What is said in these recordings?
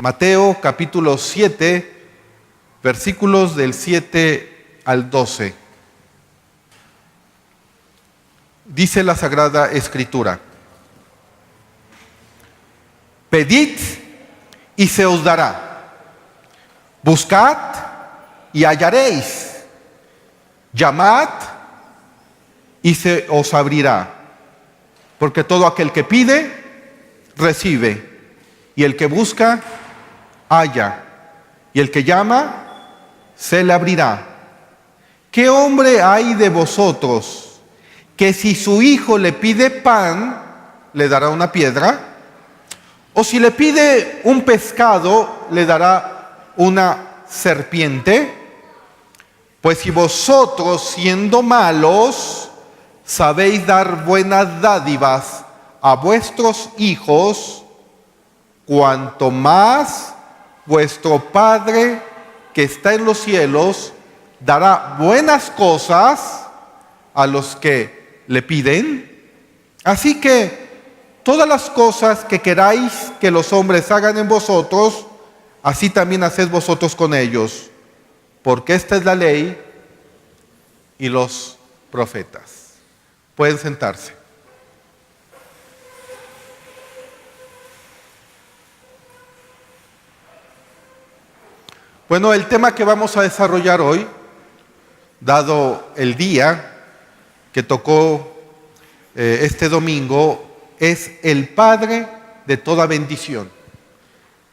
Mateo capítulo 7, versículos del 7 al 12. Dice la Sagrada Escritura: Pedid y se os dará, buscad y hallaréis, llamad y se os abrirá, porque todo aquel que pide, recibe, y el que busca, halla, y el que llama, se le abrirá. ¿Qué hombre hay de vosotros que si su hijo le pide pan, le dará una piedra? ¿O si le pide un pescado, le dará una serpiente? Pues si vosotros, siendo malos, sabéis dar buenas dádivas a vuestros hijos, cuanto más vuestro Padre que está en los cielos dará buenas cosas a los que le piden. Así que todas las cosas que queráis que los hombres hagan en vosotros, así también haced vosotros con ellos, porque esta es la ley y los profetas. Pueden sentarse. Bueno, el tema que vamos a desarrollar hoy, dado el día que tocó este domingo, es el Padre de toda bendición.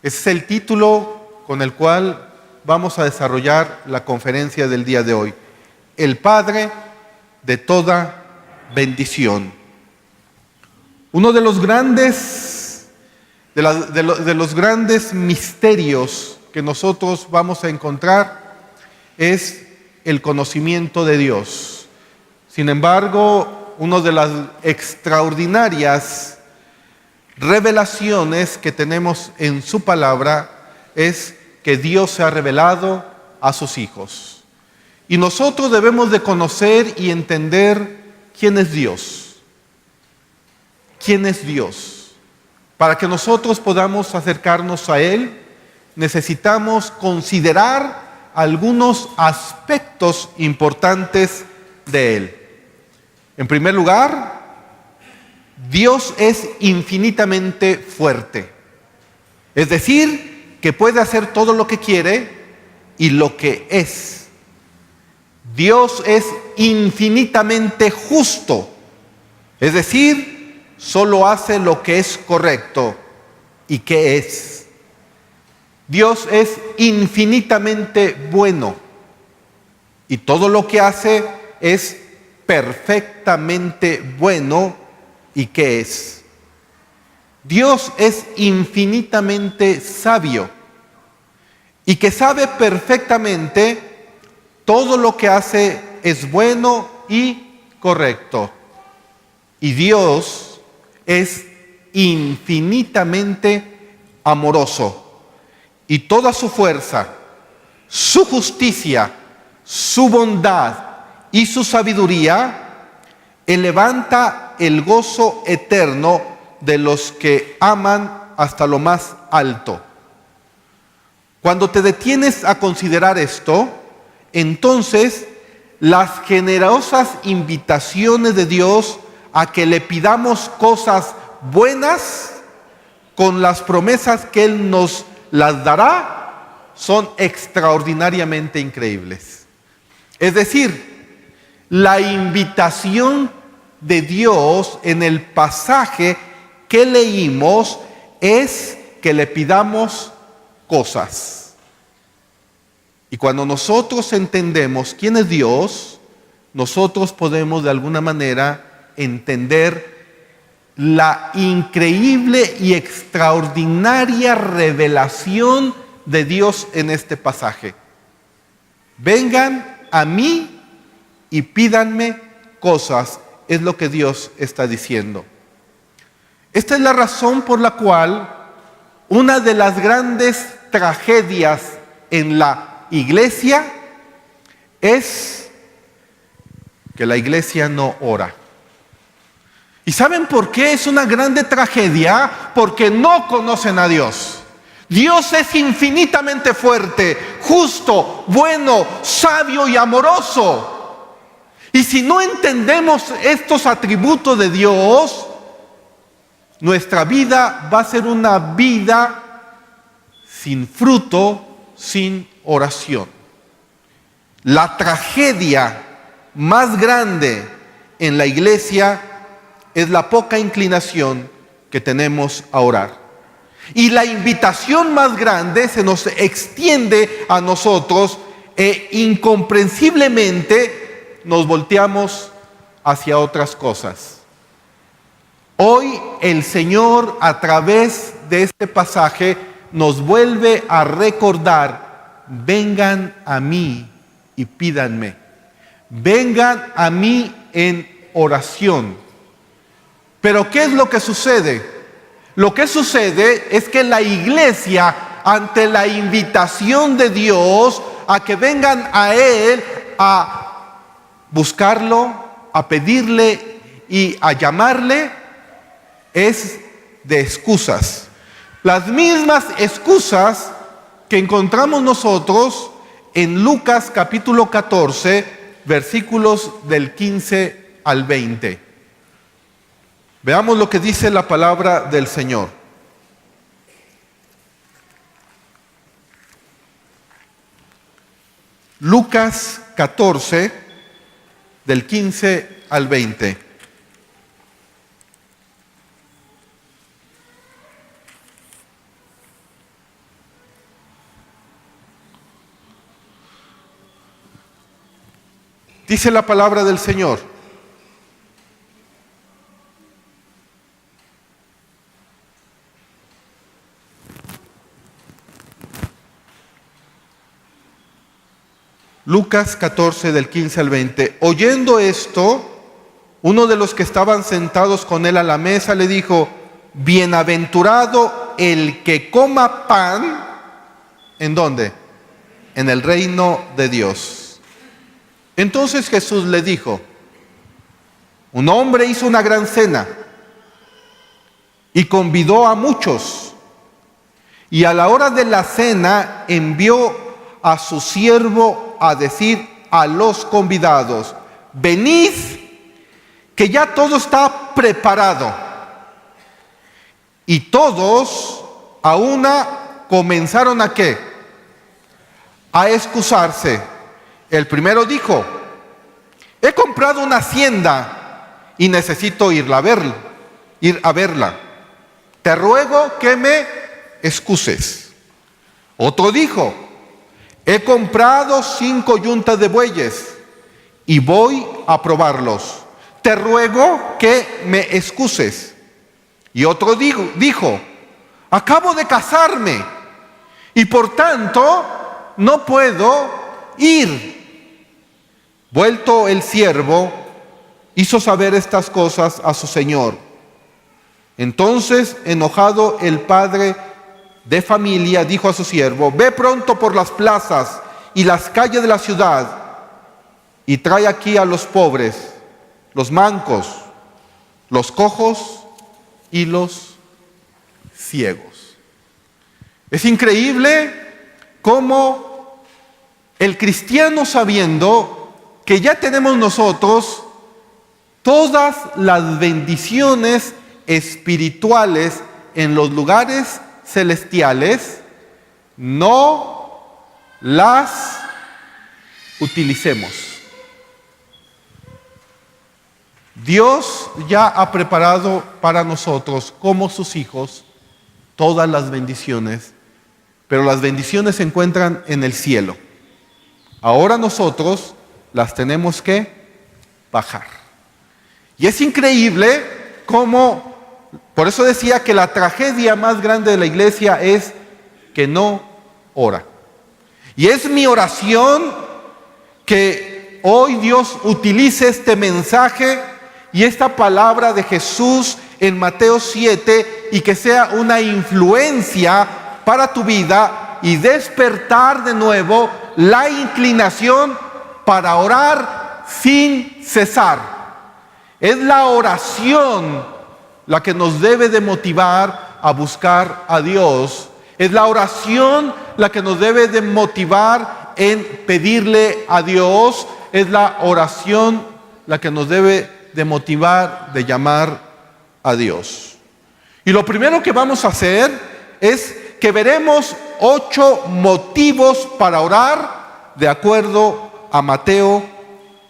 Ese es el título con el cual vamos a desarrollar la conferencia del día de hoy. El Padre de toda bendición. Uno de los grandes misterios que nosotros vamos a encontrar es el conocimiento de Dios. Sin embargo, una de las extraordinarias revelaciones que tenemos en su palabra es que Dios se ha revelado a sus hijos. Y nosotros debemos de conocer y entender quién es Dios. ¿Quién es Dios? Para que nosotros podamos acercarnos a Él, necesitamos considerar algunos aspectos importantes de Él. En primer lugar, Dios es infinitamente fuerte. Es decir, que puede hacer todo lo que quiere y lo que es. Dios es infinitamente justo. Es decir, solo hace lo que es correcto y que es. Dios es infinitamente bueno y todo lo que hace es perfectamente bueno y que es. Dios es infinitamente sabio y que sabe perfectamente todo lo que hace es bueno y correcto. Y Dios es infinitamente amoroso. Y toda su fuerza, su justicia, su bondad y su sabiduría levanta el gozo eterno de los que aman hasta lo más alto. Cuando te detienes a considerar esto, entonces las generosas invitaciones de Dios a que le pidamos cosas buenas con las promesas que Él nos las dará, son extraordinariamente increíbles. Es decir, la invitación de Dios en el pasaje que leímos es que le pidamos cosas. Y cuando nosotros entendemos quién es Dios, nosotros podemos de alguna manera entender la increíble y extraordinaria revelación de Dios en este pasaje. Vengan a mí y pídanme cosas, es lo que Dios está diciendo. Esta es la razón por la cual una de las grandes tragedias en la iglesia es que la iglesia no ora. ¿Y saben por qué es una grande tragedia? Porque no conocen a Dios. Dios es infinitamente fuerte, justo, bueno, sabio y amoroso. Y si no entendemos estos atributos de Dios, nuestra vida va a ser una vida sin fruto, sin oración. La tragedia más grande en la iglesia es la poca inclinación que tenemos a orar. Y la invitación más grande se nos extiende a nosotros e incomprensiblemente nos volteamos hacia otras cosas. Hoy el Señor, a través de este pasaje, nos vuelve a recordar: vengan a mí y pídanme. Vengan a mí en oración. Pero ¿qué es lo que sucede? Lo que sucede es que la iglesia, ante la invitación de Dios a que vengan a Él a buscarlo, a pedirle y a llamarle, es de excusas. Las mismas excusas que encontramos nosotros en Lucas capítulo 14, versículos del 15 al 20. Veamos lo que dice la palabra del Señor. Lucas 14, del 15 al 20. Dice la palabra del Señor: Lucas 14, del 15 al 20. Oyendo esto, uno de los que estaban sentados con él a la mesa le dijo: bienaventurado el que coma pan, ¿en dónde? En el reino de Dios. Entonces Jesús le dijo: un hombre hizo una gran cena y convidó a muchos, y a la hora de la cena envió a su siervo a decir a los convidados: venid, que ya todo está preparado. Y todos a una comenzaron ¿a qué? A excusarse. El primero dijo: he comprado una hacienda y necesito ir a verla. Te ruego que me excuses. Otro dijo: he comprado 5 yuntas de bueyes y voy a probarlos. Te ruego que me excuses. Y otro dijo: acabo de casarme y por tanto no puedo ir. Vuelto el siervo, hizo saber estas cosas a su señor. Entonces, enojado, el padre de familia dijo a su siervo: ve pronto por las plazas y las calles de la ciudad y trae aquí a los pobres, los mancos, los cojos y los ciegos. Es increíble cómo el cristiano, sabiendo que ya tenemos nosotros todas las bendiciones espirituales en los lugares celestiales, no las utilicemos. Dios ya ha preparado para nosotros, como sus hijos, todas las bendiciones, pero las bendiciones se encuentran en el cielo. Ahora nosotros las tenemos que bajar. Y es increíble cómo, por eso decía que la tragedia más grande de la iglesia es que no ora. Y es mi oración que hoy Dios utilice este mensaje y esta palabra de Jesús en Mateo 7 y que sea una influencia para tu vida y despertar de nuevo la inclinación para orar sin cesar. Es la oración la que nos debe de motivar a buscar a Dios Es la oración la que nos debe de motivar en pedirle a Dios. Es la oración la que nos debe de motivar de llamar a Dios. Y lo primero que vamos a hacer es que veremos 8 motivos para orar de acuerdo a Mateo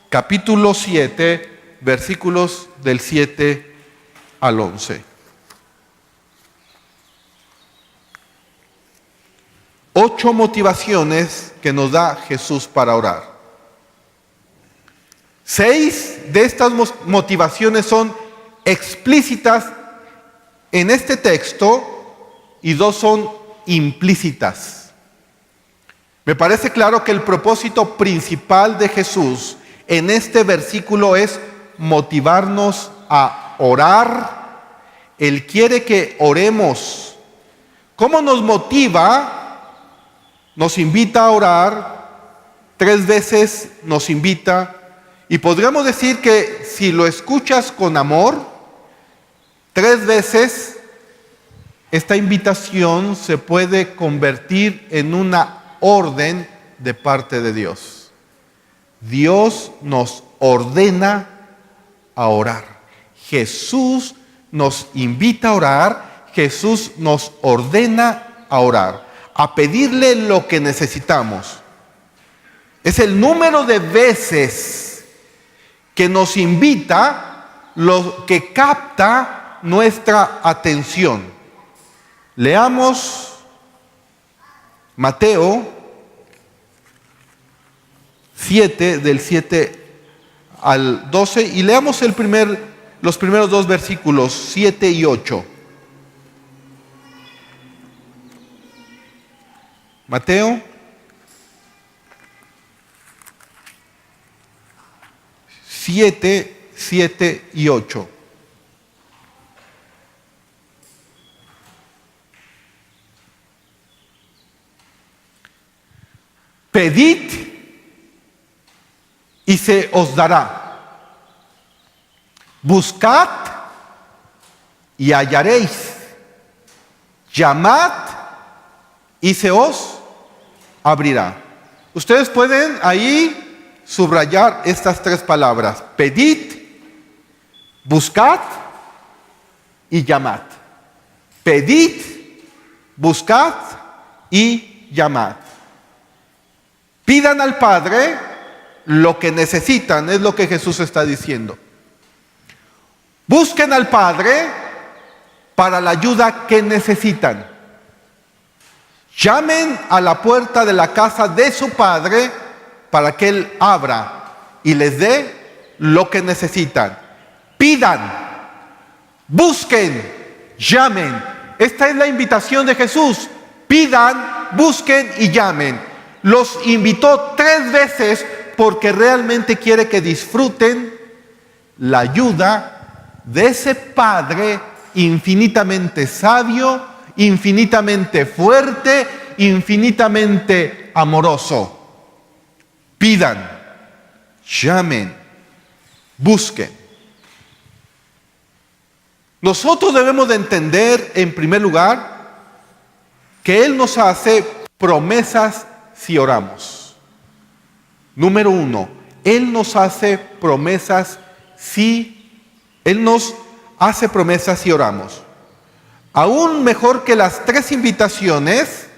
capítulo 7, versículos del 7 al 11. 8 motivaciones que nos da Jesús para orar. 6 de estas motivaciones son explícitas en este texto y 2 son implícitas. Me parece claro que el propósito principal de Jesús en este versículo es motivarnos a orar. Él quiere que oremos. ¿Cómo nos motiva? Nos invita a orar, 3 veces nos invita, y podríamos decir que si lo escuchas con amor, 3 veces esta invitación se puede convertir en una orden de parte de Dios. Dios nos ordena a orar. Jesús nos invita a orar, Jesús nos ordena a orar, a pedirle lo que necesitamos. Es el número de veces que nos invita lo que capta nuestra atención. Leamos Mateo 7, del 7 al 12, y leamos los primeros 2 versículos, 7 y 8. Mateo 7, 7 y 8. Pedid y se os dará. Buscad y hallaréis. Llamad y se os abrirá. Ustedes pueden ahí subrayar estas 3 palabras: pedid, buscad y llamad. Pedid, buscad y llamad. Pidan al Padre lo que necesitan, es lo que Jesús está diciendo. Busquen al Padre para la ayuda que necesitan. Llamen a la puerta de la casa de su Padre para que Él abra y les dé lo que necesitan. Pidan, busquen, llamen. Esta es la invitación de Jesús. Pidan, busquen y llamen. Los invitó 3 veces porque realmente quiere que disfruten la ayuda de ese Padre infinitamente sabio, infinitamente fuerte, infinitamente amoroso. Pidan, llamen, busquen. Nosotros debemos de entender, en primer lugar, que Él nos hace promesas si oramos. Número 1, Él nos hace promesas si oramos. Aún mejor que las 3 invitaciones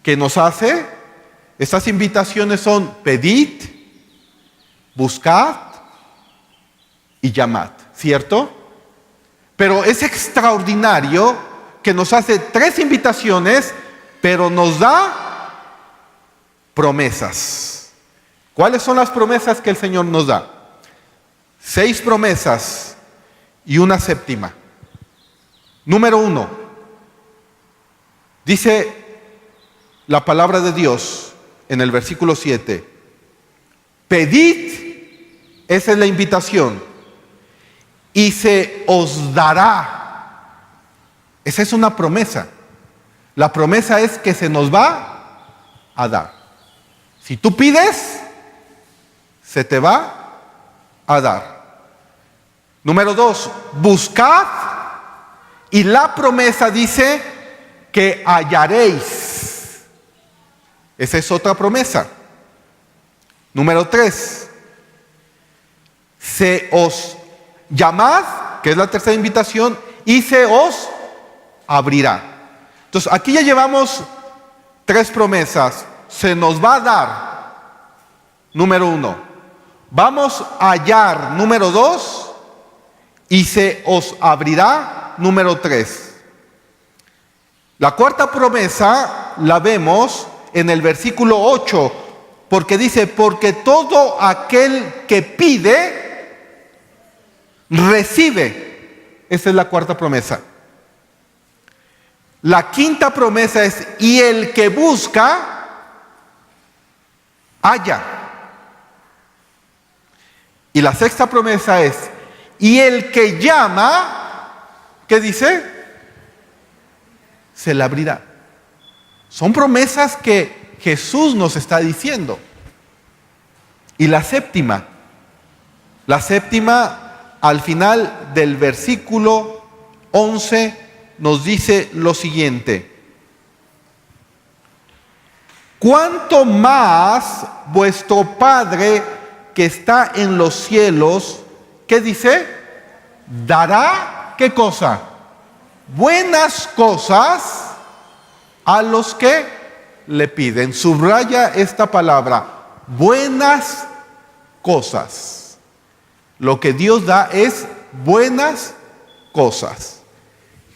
que nos hace. Estas invitaciones son: pedid, buscad y llamad, ¿cierto? Pero es extraordinario que nos hace 3 invitaciones, pero nos da promesas. ¿Cuáles son las promesas que el Señor nos da? 6 promesas y una 7ª. Número 1, dice la palabra de Dios en el versículo 7: pedid, esa es la invitación, y se os dará. Esa es una promesa. La promesa es que se nos va a dar. Si tú pides, se te va a dar. Número 2, buscad, y la promesa dice que hallaréis. Esa es otra promesa. Número 3. Se os llamad, que es la tercera invitación, y se os abrirá. Entonces, aquí ya llevamos 3 promesas. Se nos va a dar, número 1. Vamos a hallar, número 2. Y se os abrirá, número 3. La cuarta promesa la vemos en el versículo 8, porque dice, porque todo aquel que pide, recibe. Esa es la cuarta promesa. La quinta promesa es, y el que busca, halla. Y la sexta promesa es, y el que llama, ¿qué dice? Se le abrirá. Son promesas que Jesús nos está diciendo. Y la séptima al final del versículo 11 nos dice lo siguiente: cuánto más vuestro Padre que está en los cielos, ¿qué dice? Dará, ¿qué cosa? Buenas cosas a los que le piden. Subraya esta palabra, buenas cosas. Lo que Dios da es buenas cosas.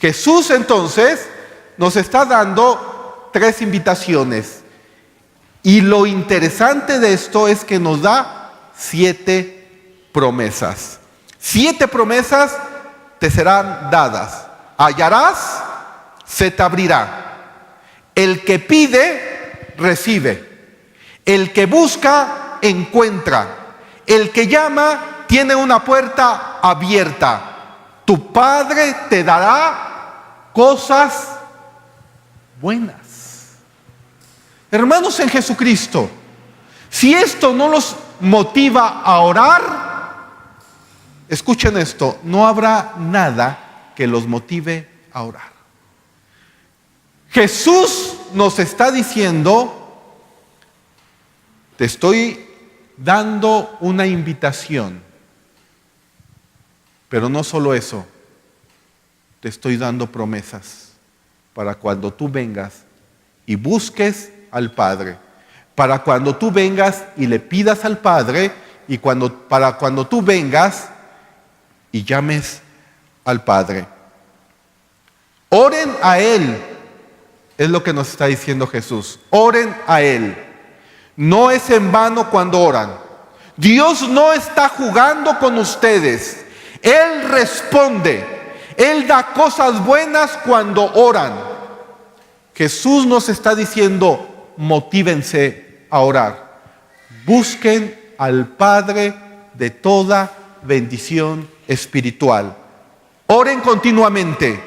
Jesús entonces nos está dando 3 invitaciones. Y lo interesante de esto es que nos da 7 promesas. 7 promesas te serán dadas. Hallarás, se te abrirá. El que pide, recibe. El que busca, encuentra. El que llama, tiene una puerta abierta. Tu Padre te dará cosas buenas. Hermanos en Jesucristo, si esto no los motiva a orar, escuchen esto, no habrá nada que los motive a orar. Jesús nos está diciendo, te estoy dando una invitación, pero no solo eso, te estoy dando promesas para cuando tú vengas y busques al Padre, para cuando tú vengas y le pidas al Padre, y para cuando tú vengas y llames al Padre. Oren a Él, es lo que nos está diciendo Jesús. Oren a Él. No es en vano cuando oran. Dios no está jugando con ustedes. Él responde. Él da cosas buenas cuando oran. Jesús nos está diciendo, motívense a orar. Busquen al Padre de toda bendición espiritual. Oren continuamente.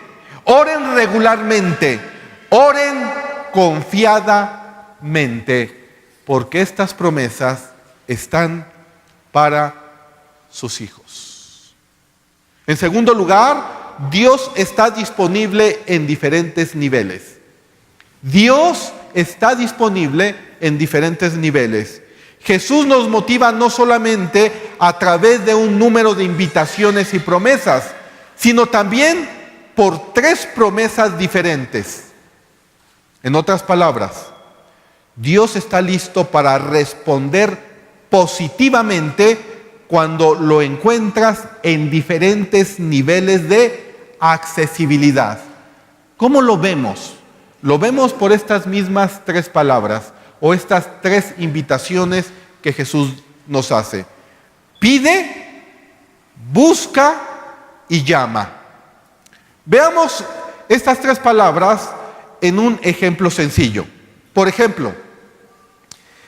Oren regularmente. Oren confiadamente, porque estas promesas están para sus hijos. En segundo lugar, Dios está disponible en diferentes niveles. Dios está disponible en diferentes niveles. Jesús nos motiva no solamente a través de un número de invitaciones y promesas, sino también por 3 promesas diferentes. En otras palabras, Dios está listo para responder positivamente cuando lo encuentras en diferentes niveles de accesibilidad. ¿Cómo lo vemos? Lo vemos por estas mismas 3 palabras o estas 3 invitaciones que Jesús nos hace. Pide, busca y llama. Veamos estas 3 palabras en un ejemplo sencillo. Por ejemplo,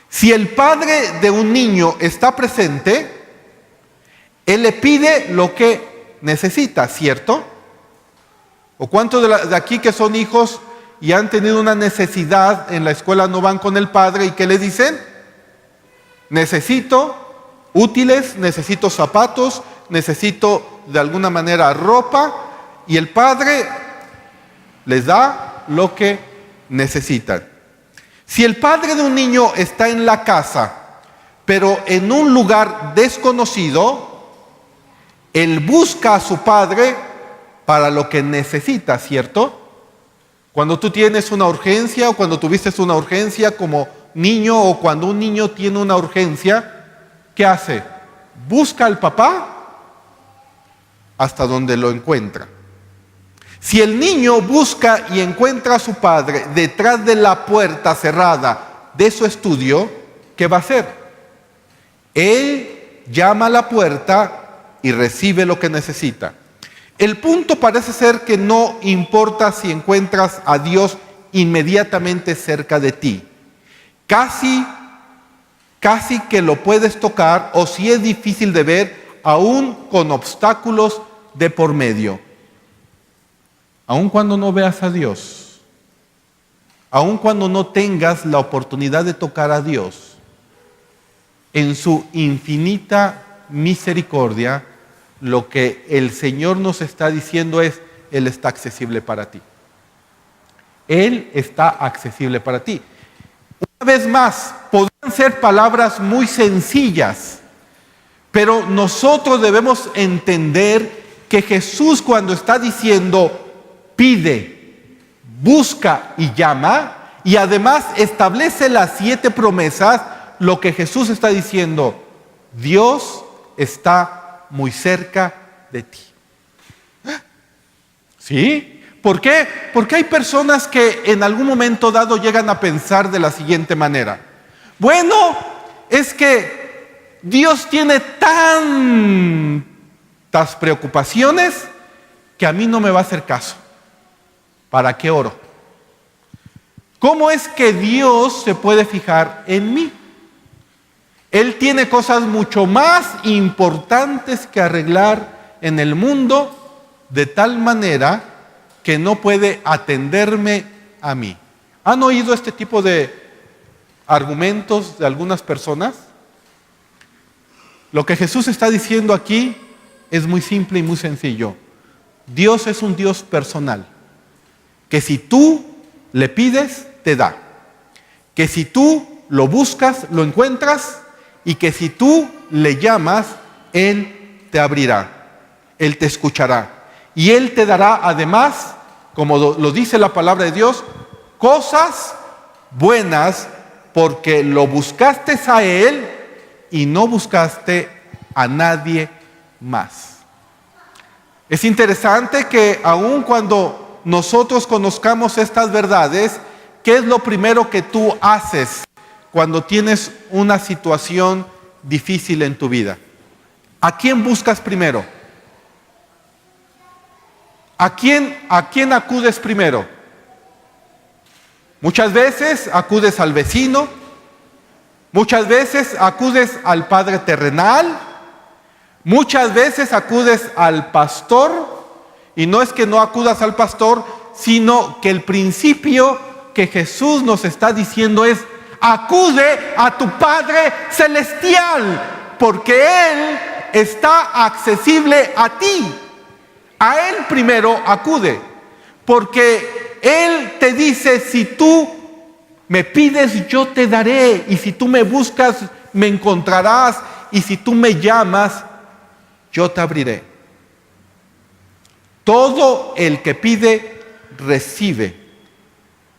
si el padre de un niño está presente, él le pide lo que necesita, ¿cierto? ¿O cuántos de aquí que son hijos y han tenido una necesidad en la escuela no van con el padre y qué le dicen? Necesito útiles, necesito zapatos, necesito de alguna manera ropa, y el padre les da lo que necesitan. Si el padre de un niño está en la casa, pero en un lugar desconocido, él busca a su padre para lo que necesita, ¿cierto? Cuando tú tienes una urgencia o cuando tuviste una urgencia como niño o cuando un niño tiene una urgencia, ¿qué hace? Busca al papá hasta donde lo encuentra. Si el niño busca y encuentra a su padre detrás de la puerta cerrada de su estudio, ¿qué va a hacer? Él llama a la puerta y recibe lo que necesita. El punto parece ser que no importa si encuentras a Dios inmediatamente cerca de ti. Casi que lo puedes tocar, o si es difícil de ver, aún con obstáculos de por medio. Aun cuando no veas a Dios, aun cuando no tengas la oportunidad de tocar a Dios, en su infinita misericordia, lo que el Señor nos está diciendo es, Él está accesible para ti. Él está accesible para ti. Una vez más, podrían ser palabras muy sencillas, pero nosotros debemos entender que Jesús, cuando está diciendo pide, busca y llama, y además establece las 7 promesas, lo que Jesús está diciendo, Dios está muy cerca de ti. ¿Sí? ¿Por qué? Porque hay personas que en algún momento dado llegan a pensar de la siguiente manera. Bueno, es que Dios tiene tantas preocupaciones que a mí no me va a hacer caso. ¿Para qué oro? ¿Cómo es que Dios se puede fijar en mí? Él tiene cosas mucho más importantes que arreglar en el mundo, de tal manera que no puede atenderme a mí. ¿Han oído este tipo de argumentos de algunas personas? Lo que Jesús está diciendo aquí es muy simple y muy sencillo. Dios es un Dios personal, que si tú le pides, te da. Que si tú lo buscas, lo encuentras, y que si tú le llamas, Él te abrirá, Él te escuchará. Y Él te dará además, como lo dice la palabra de Dios, cosas buenas, porque lo buscaste a Él y no buscaste a nadie más. Es interesante que aun cuando nosotros conozcamos estas verdades, ¿qué es lo primero que tú haces cuando tienes una situación difícil en tu vida? ¿A quién buscas primero? ¿A quién acudes primero? Muchas veces acudes al vecino, muchas veces acudes al padre terrenal, muchas veces acudes al pastor, y no es que no acudas al pastor, sino que el principio que Jesús nos está diciendo es: acude a tu Padre Celestial, porque Él está accesible a ti. A Él primero acude, porque Él te dice: si tú me pides, yo te daré, y si tú me buscas, me encontrarás, y si tú me llamas, yo te abriré. Todo el que pide, recibe.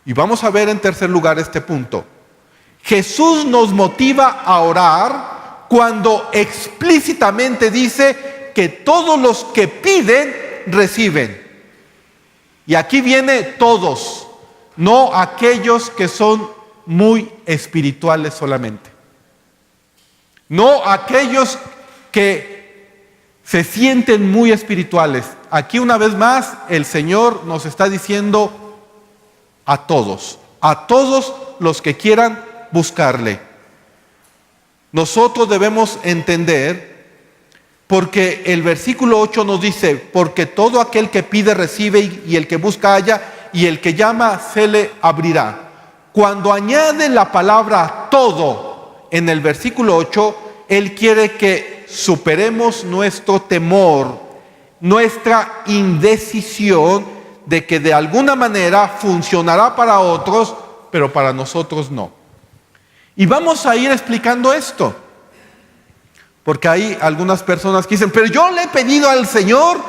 Y vamos a ver en tercer lugar este punto. Jesús nos motiva a orar cuando explícitamente dice que todos los que piden, reciben. Y aquí viene todos, no aquellos que son muy espirituales solamente. No aquellos que se sienten muy espirituales. Aquí una vez más el Señor nos está diciendo a todos los que quieran buscarle. Nosotros debemos entender, porque el versículo 8 nos dice: porque todo aquel que pide recibe, y el que busca halla, y el que llama se le abrirá. Cuando añade la palabra todo en el versículo 8, Él quiere que superemos nuestro temor, nuestra indecisión de que de alguna manera funcionará para otros, pero para nosotros no. Y vamos a ir explicando esto, porque hay algunas personas que dicen, pero yo le he pedido al Señor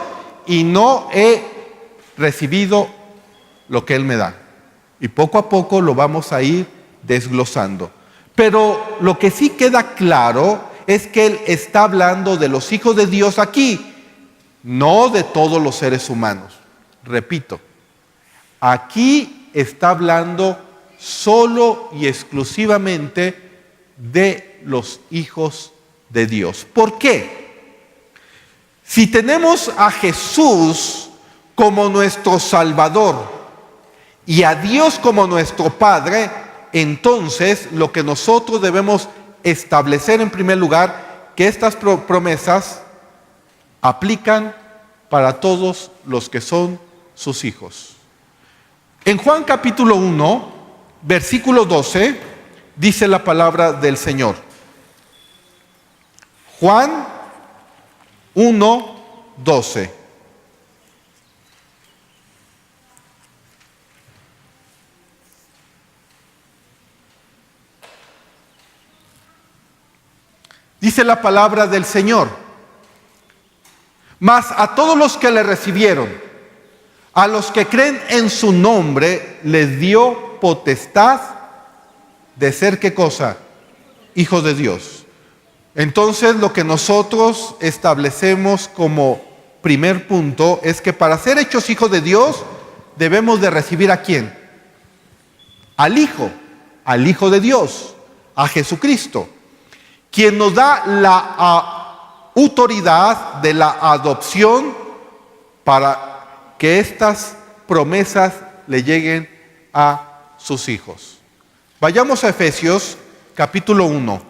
y no he recibido lo que Él me da. Y poco a poco lo vamos a ir desglosando. Pero lo que sí queda claro es que Él está hablando de los hijos de Dios aquí, no de todos los seres humanos. Repito, aquí está hablando solo y exclusivamente de los hijos de Dios. ¿Por qué? Si tenemos a Jesús como nuestro Salvador y a Dios como nuestro Padre, entonces lo que nosotros debemos establecer en primer lugar, que estas promesas aplican para todos los que son sus hijos. En Juan capítulo 1, versículo 12, dice la palabra del Señor. Juan 1, 12. Dice la palabra del Señor: mas a todos los que le recibieron, a los que creen en su nombre, les dio potestad de ser, ¿qué cosa? Hijos de Dios. Entonces, lo que nosotros establecemos como primer punto es que para ser hechos hijos de Dios, debemos de recibir ¿a quién? Al Hijo de Dios, a Jesucristo, quien nos da la autoridad de la adopción para que estas promesas le lleguen a sus hijos. Vayamos a Efesios capítulo 1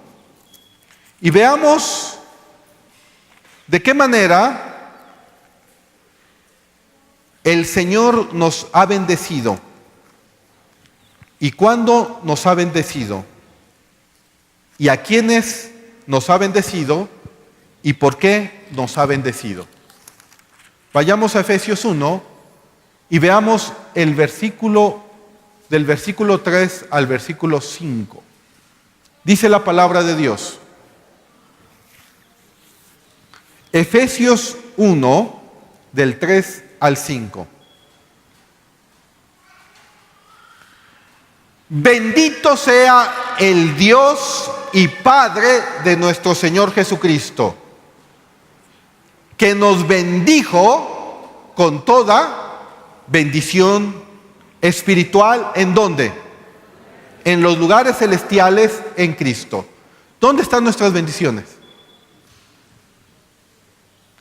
y veamos de qué manera el Señor nos ha bendecido y cuándo nos ha bendecido y a quiénes nos ha bendecido y por qué nos ha bendecido. Vayamos a Efesios 1 y veamos el versículo, del versículo 3 al versículo 5. Dice la palabra de Dios. Efesios 1, del 3 al 5. Bendito sea el Dios y Padre de nuestro Señor Jesucristo, que nos bendijo con toda bendición espiritual. ¿En dónde? En los lugares celestiales en Cristo. ¿Dónde están nuestras bendiciones?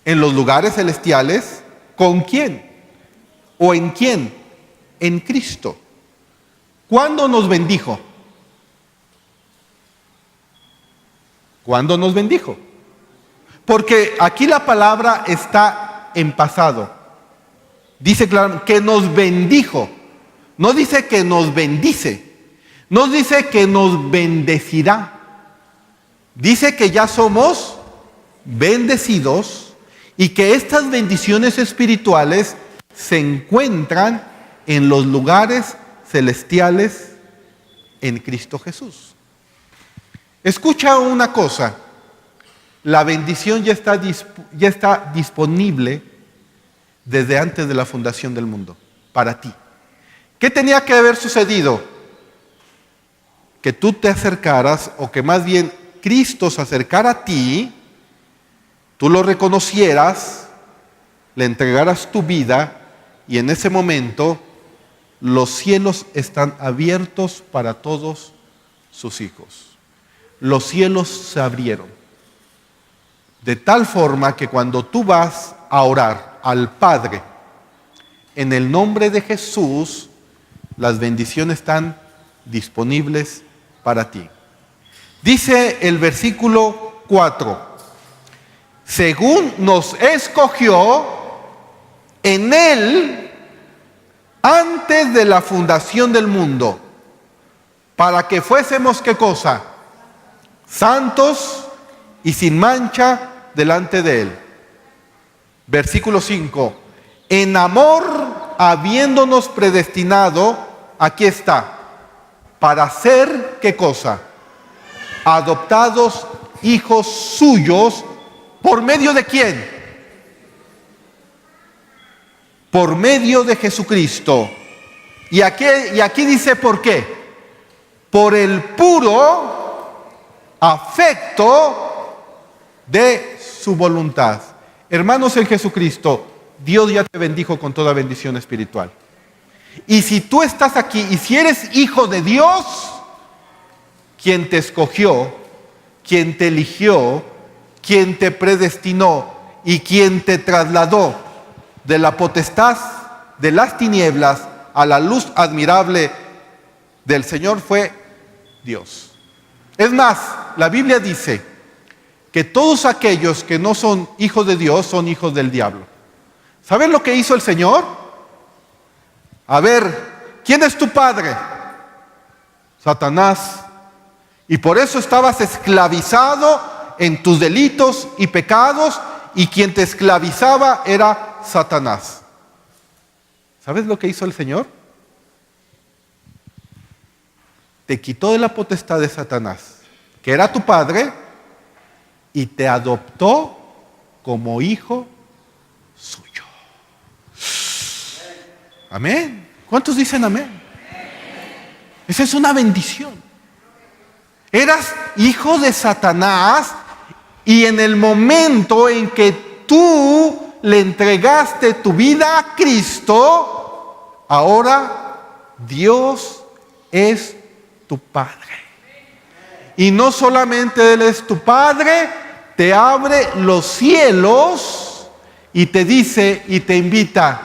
En los lugares celestiales. ¿Con quién? ¿O en quién? En Cristo. ¿Cuándo nos bendijo? ¿Cuándo nos bendijo? Porque aquí la palabra está en pasado. Dice claramente que nos bendijo. No dice que nos bendice. No dice que nos bendecirá. Dice que ya somos bendecidos y que estas bendiciones espirituales se encuentran en los lugares celestiales en Cristo Jesús. Escucha una cosa. La bendición ya está disponible desde antes de la fundación del mundo, para ti. ¿Qué tenía que haber sucedido? Que tú te acercaras, o que más bien Cristo se acercara a ti, tú lo reconocieras, le entregaras tu vida, y en ese momento los cielos están abiertos para todos sus hijos. Los cielos se abrieron. De tal forma que cuando tú vas a orar al Padre en el nombre de Jesús, las bendiciones están disponibles para ti. Dice el versículo 4: según nos escogió en Él antes de la fundación del mundo, para que fuésemos, ¿qué cosa? Santos y sin mancha delante de Él. Versículo 5: en amor habiéndonos predestinado, aquí está, para ser, ¿qué cosa? Adoptados hijos suyos, ¿por medio de quién? Por medio de Jesucristo. Y aquí dice ¿por qué? Por el puro afecto de su voluntad. Hermanos en Jesucristo, Dios ya te bendijo con toda bendición espiritual. Y si tú estás aquí y si eres hijo de Dios, quien te escogió, quien te eligió, quien te predestinó y quien te trasladó de la potestad de las tinieblas a la luz admirable del Señor fue Dios. Es más, la Biblia dice que todos aquellos que no son hijos de Dios son hijos del diablo. ¿Saben lo que hizo el Señor? A ver, ¿quién es tu padre? Satanás. Y por eso estabas esclavizado en tus delitos y pecados, y quien te esclavizaba era Satanás. ¿Sabes lo que hizo el Señor? Te quitó de la potestad de Satanás, que era tu padre, y te adoptó como hijo suyo. Amén. ¿Cuántos dicen amén? Esa es una bendición. Eras hijo de Satanás, y en el momento en que tú le entregaste tu vida a Cristo, ahora Dios es tu Padre. Y no solamente Él es tu Padre, te abre los cielos y te dice y te invita: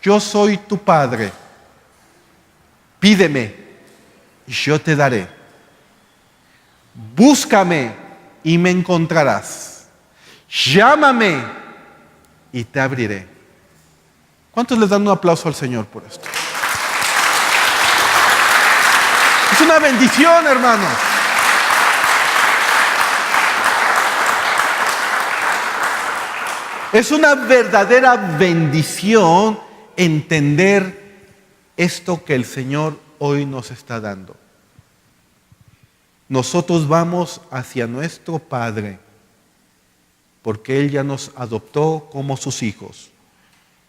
yo soy tu Padre, pídeme y yo te daré. Búscame y me encontrarás. Llámame y te abriré. ¿Cuántos les dan un aplauso al Señor por esto? Es una bendición, hermanos. Es una verdadera bendición entender esto que el Señor hoy nos está dando. Nosotros vamos hacia nuestro Padre porque Él ya nos adoptó como sus hijos.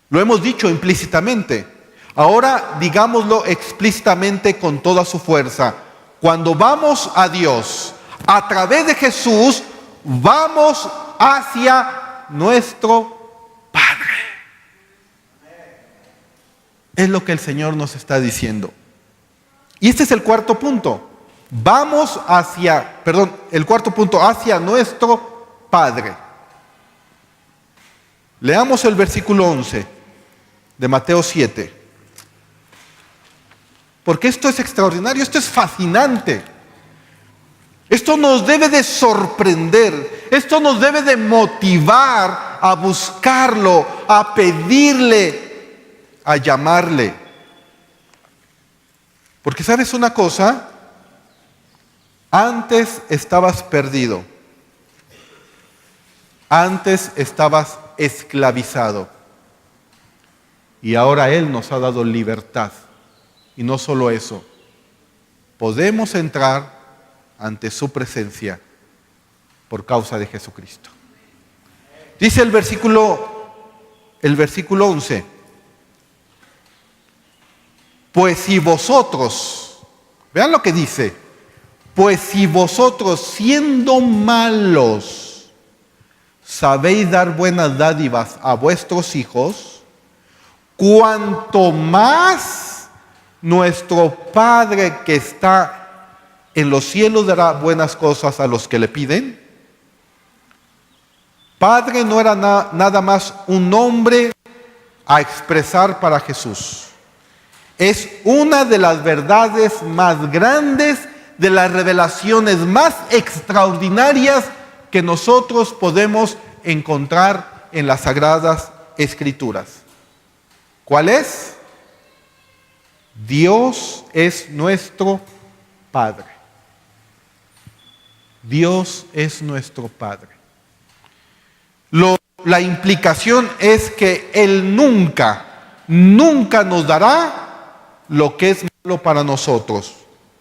Lo hemos dicho implícitamente. Ahora digámoslo explícitamente con toda su fuerza. Cuando vamos a Dios a través de Jesús, vamos hacia nuestro Padre. Es lo que el Señor nos está diciendo. Y este es el cuarto punto. El cuarto punto, hacia nuestro Padre. Leamos el versículo 11 de Mateo 7. Porque esto es extraordinario, esto es fascinante. Esto nos debe de sorprender, esto nos debe de motivar a buscarlo, a pedirle, a llamarle. Porque ¿sabes una cosa? Antes estabas perdido. Antes estabas esclavizado. Y ahora Él nos ha dado libertad. Y no solo eso, podemos entrar ante su presencia por causa de Jesucristo. Dice el versículo 11. Pues si vosotros, vean lo que dice, pues si vosotros siendo malos sabéis dar buenas dádivas a vuestros hijos, cuanto más nuestro Padre que está en los cielos dará buenas cosas a los que le piden. Padre no era nada más un nombre a expresar para Jesús. Es una de las verdades más grandes, de las revelaciones más extraordinarias que nosotros podemos encontrar en las Sagradas Escrituras. ¿Cuál es? Dios es nuestro Padre. Dios es nuestro Padre. La implicación es que Él nunca nunca nos dará lo que es malo para nosotros.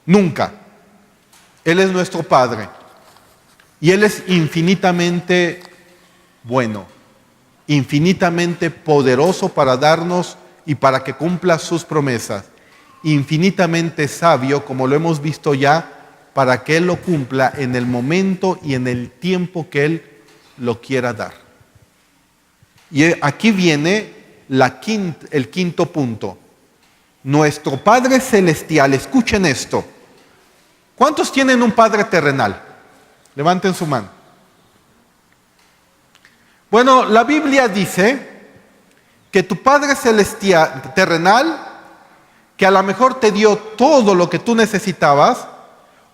Nunca. Él es nuestro Padre. Y Él es infinitamente bueno, infinitamente poderoso para darnos y para que cumpla sus promesas. Infinitamente sabio, como lo hemos visto ya, para que Él lo cumpla en el momento y en el tiempo que Él lo quiera dar. Y aquí viene el quinto punto. Nuestro Padre Celestial, escuchen esto. ¿Cuántos tienen un Padre terrenal? Levanten su mano. Bueno, la Biblia dice que tu Padre Celestial, terrenal, que a lo mejor te dio todo lo que tú necesitabas,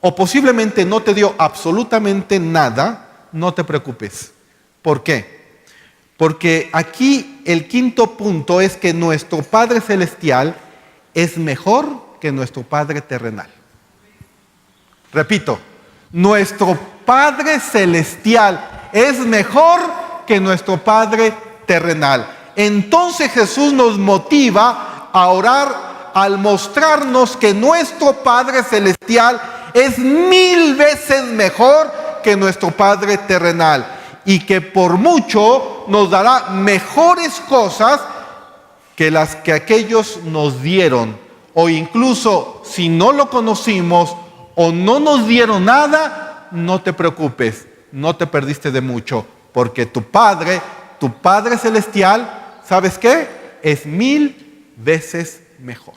o posiblemente no te dio absolutamente nada, no te preocupes. ¿Por qué? Porque aquí el quinto punto es que nuestro Padre Celestial es mejor que nuestro Padre terrenal. Repito, nuestro Padre Celestial es mejor que nuestro Padre terrenal. Entonces Jesús nos motiva a orar al mostrarnos que nuestro Padre Celestial es 1000 veces mejor que nuestro Padre terrenal y que por mucho nos dará mejores cosas que las que aquellos nos dieron, o incluso si no lo conocimos o no nos dieron nada, no te preocupes, no te perdiste de mucho, porque tu Padre Celestial, ¿sabes qué? Es 1000 veces mejor.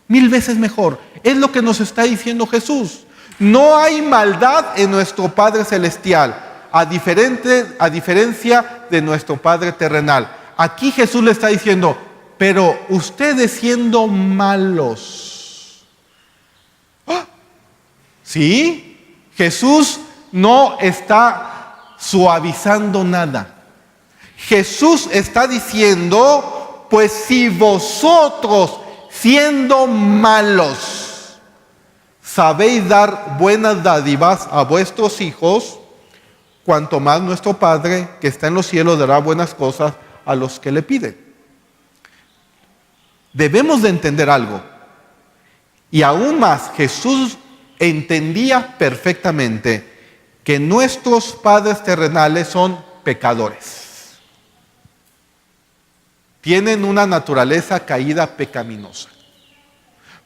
1000 veces mejor. Es lo que nos está diciendo Jesús. No hay maldad en nuestro Padre Celestial, a diferencia de nuestro Padre terrenal. Aquí Jesús le está diciendo, pero ustedes siendo malos. ¿Ah? ¿Sí? Jesús no está suavizando nada. Jesús está diciendo, pues si vosotros siendo malos sabéis dar buenas dádivas a vuestros hijos, cuanto más nuestro Padre que está en los cielos dará buenas cosas a los que le piden. Debemos de entender algo. Y aún más, Jesús entendía perfectamente que nuestros padres terrenales son pecadores. Tienen una naturaleza caída pecaminosa.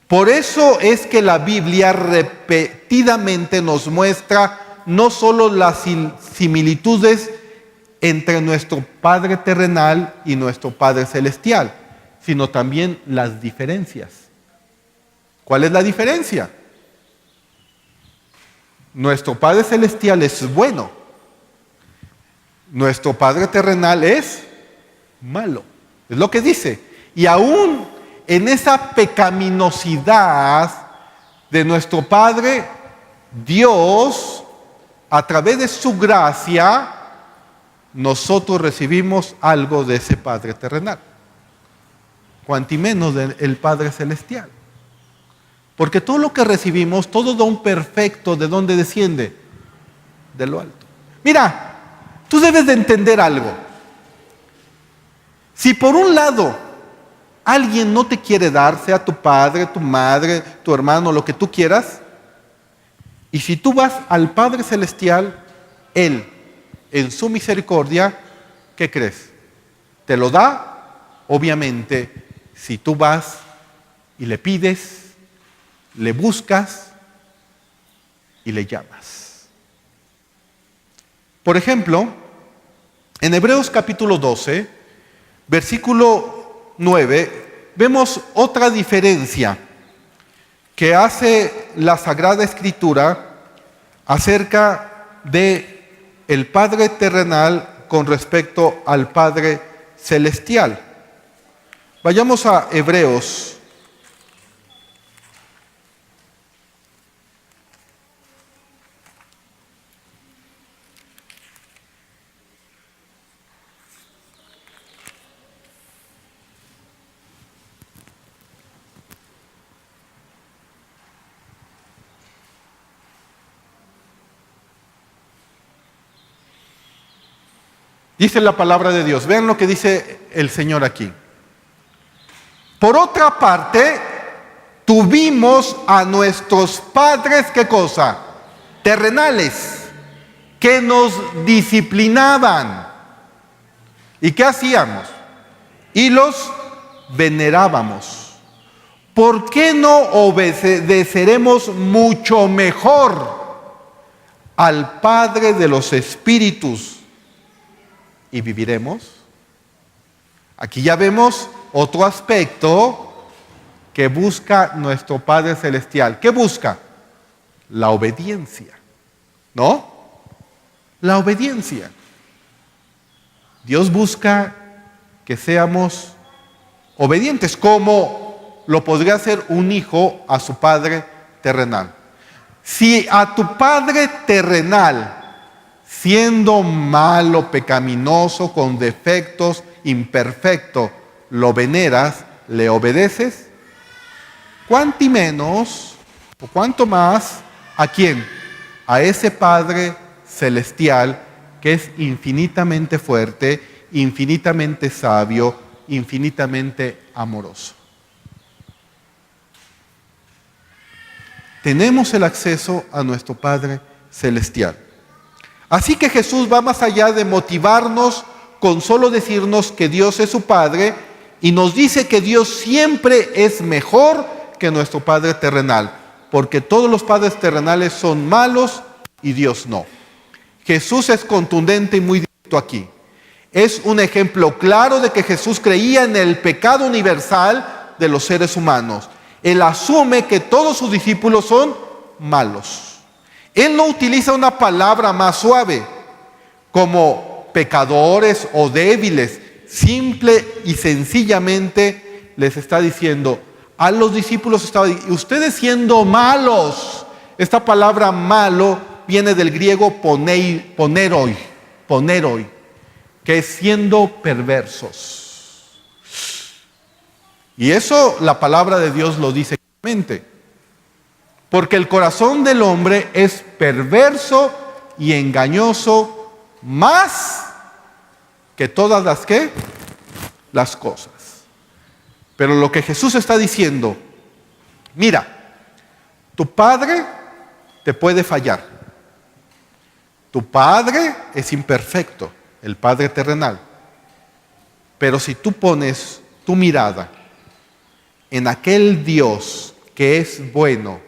Por eso es que la Biblia repetidamente nos muestra no solo las similitudes entre nuestro Padre terrenal y nuestro Padre celestial, sino también las diferencias. ¿Cuál es la diferencia? Nuestro Padre celestial es bueno. Nuestro Padre terrenal es malo. Es lo que dice. Y aún en esa pecaminosidad de nuestro Padre, Dios, a través de su gracia, nosotros recibimos algo de ese Padre terrenal. Cuanti menos del Padre celestial. Porque todo lo que recibimos, todo don perfecto, ¿de dónde desciende? De lo alto. Mira, tú debes de entender algo. Si por un lado alguien no te quiere dar, sea tu padre, tu madre, tu hermano, lo que tú quieras, y si tú vas al Padre Celestial, Él, en su misericordia, ¿qué crees? Te lo da, obviamente, si tú vas y le pides, le buscas y le llamas. Por ejemplo, en Hebreos capítulo 12, versículo 9, vemos otra diferencia que hace la Sagrada Escritura acerca de el Padre terrenal con respecto al Padre celestial. Vayamos a Hebreos. Dice la palabra de Dios. Vean lo que dice el Señor aquí. Por otra parte, tuvimos a nuestros padres, ¿qué cosa? Terrenales, que nos disciplinaban. ¿Y qué hacíamos? Y los venerábamos. ¿Por qué no obedeceremos mucho mejor al Padre de los Espíritus y viviremos? Aquí ya vemos otro aspecto que busca nuestro Padre Celestial. ¿Qué busca? La obediencia, ¿no? La obediencia. Dios busca que seamos obedientes, como lo podría hacer un hijo a su padre terrenal. Si a tu padre terrenal, siendo malo, pecaminoso, con defectos, imperfecto, lo veneras, le obedeces, ¿cuánto menos o cuánto más a quién? A ese Padre Celestial que es infinitamente fuerte, infinitamente sabio, infinitamente amoroso. Tenemos el acceso a nuestro Padre Celestial. Así que Jesús va más allá de motivarnos con solo decirnos que Dios es su Padre, y nos dice que Dios siempre es mejor que nuestro Padre terrenal, porque todos los padres terrenales son malos y Dios no. Jesús es contundente y muy directo aquí. Es un ejemplo claro de que Jesús creía en el pecado universal de los seres humanos. Él asume que todos sus discípulos son malos. Él no utiliza una palabra más suave, como pecadores o débiles. Simple y sencillamente les está diciendo a los discípulos, ustedes siendo malos. Esta palabra malo viene del griego poneroi, que es siendo perversos. Y eso la palabra de Dios lo dice claramente. Porque el corazón del hombre es perverso y engañoso más que todas las cosas. Pero lo que Jesús está diciendo, mira, tu padre te puede fallar. Tu padre es imperfecto, el Padre terrenal. Pero si tú pones tu mirada en aquel Dios que es bueno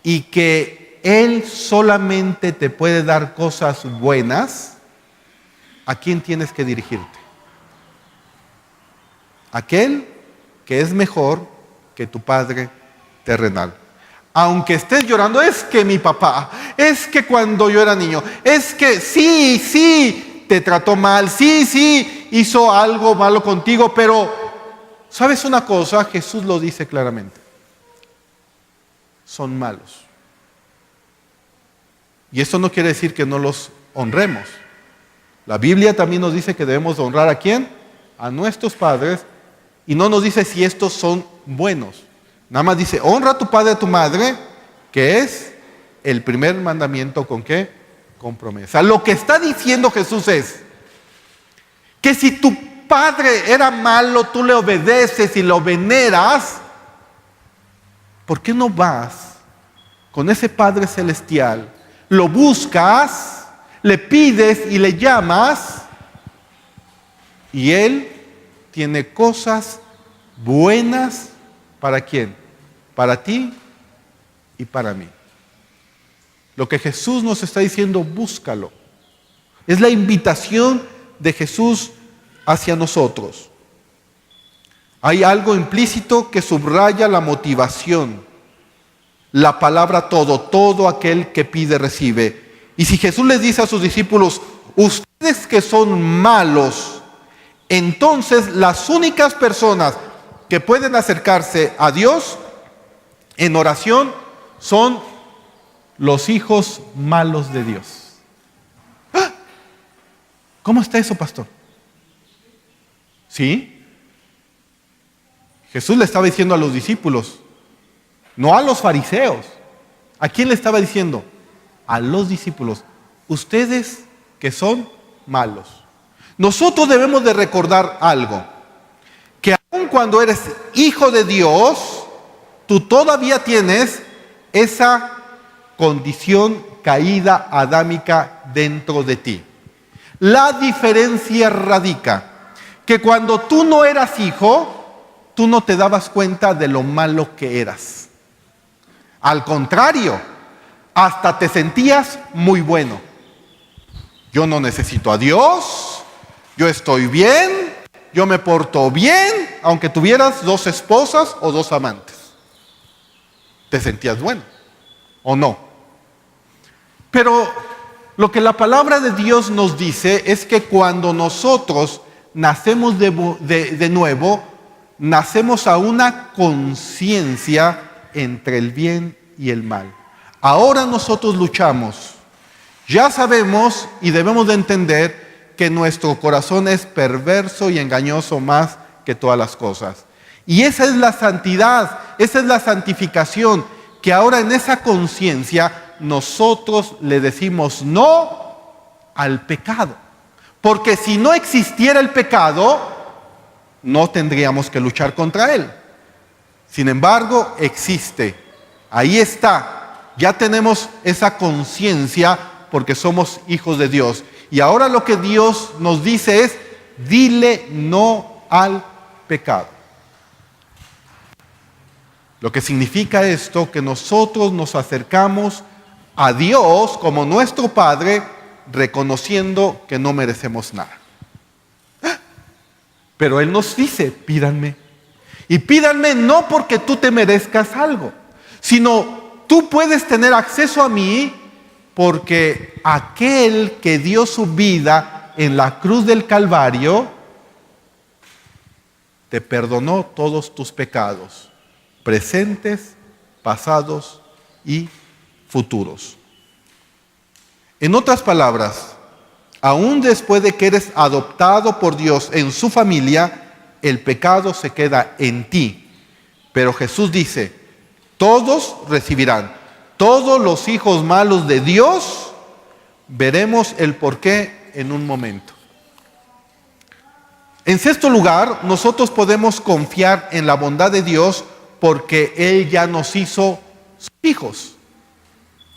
y que Él solamente te puede dar cosas buenas, ¿a quién tienes que dirigirte? Aquel que es mejor que tu Padre terrenal. Aunque estés llorando, es que mi papá, es que cuando yo era niño, es que sí, te trató mal, sí, hizo algo malo contigo, pero ¿sabes una cosa? Jesús lo dice claramente. Son malos. Y esto no quiere decir que no los honremos. La Biblia también nos dice que debemos honrar ¿a quién? A nuestros padres, y no nos dice si estos son buenos. Nada más dice, honra a tu padre y a tu madre, que es el primer mandamiento ¿con qué? Con promesa. Lo que está diciendo Jesús es que si tu padre era malo, tú le obedeces y lo veneras, ¿por qué no vas con ese Padre Celestial? Lo buscas, le pides y le llamas, y Él tiene cosas buenas. ¿Para quién? Para ti y para mí. Lo que Jesús nos está diciendo, búscalo. Es la invitación de Jesús hacia nosotros. Hay algo implícito que subraya la motivación. La palabra todo aquel que pide recibe. Y si Jesús les dice a sus discípulos, ustedes que son malos, entonces las únicas personas que pueden acercarse a Dios en oración son los hijos malos de Dios. ¡Ah! ¿Cómo está eso, pastor? ¿Sí? Jesús le estaba diciendo a los discípulos, no a los fariseos. ¿A quién le estaba diciendo? A los discípulos. Ustedes que son malos. Nosotros debemos de recordar algo, que aun cuando eres hijo de Dios, tú todavía tienes esa condición caída adámica dentro de ti. La diferencia radica que cuando tú no eras hijo, tú no te dabas cuenta de lo malo que eras. Al contrario, hasta te sentías muy bueno. Yo no necesito a Dios, yo estoy bien, yo me porto bien, aunque tuvieras 2 esposas o 2 amantes. Te sentías bueno, ¿o no? Pero lo que la palabra de Dios nos dice es que cuando nosotros nacemos de nuevo, nacemos a una conciencia entre el bien y el mal. Ahora nosotros luchamos. Ya sabemos y debemos de entender que nuestro corazón es perverso y engañoso más que todas las cosas. Y esa es la santidad, esa es la santificación, que ahora en esa conciencia nosotros le decimos no al pecado. Porque si no existiera el pecado, no tendríamos que luchar contra él. Sin embargo, existe. Ahí está. Ya tenemos esa conciencia porque somos hijos de Dios. Y ahora lo que Dios nos dice es, dile no al pecado. Lo que significa esto, que nosotros nos acercamos a Dios como nuestro Padre, reconociendo que no merecemos nada. Pero Él nos dice, pídanme. Y pídanme no porque tú te merezcas algo, sino tú puedes tener acceso a mí porque aquel que dio su vida en la cruz del Calvario te perdonó todos tus pecados, presentes, pasados y futuros. En otras palabras, aún después de que eres adoptado por Dios en su familia, el pecado se queda en ti. Pero Jesús dice, todos recibirán, todos los hijos malos de Dios, veremos el porqué en un momento. En sexto lugar, nosotros podemos confiar en la bondad de Dios porque Él ya nos hizo sus hijos.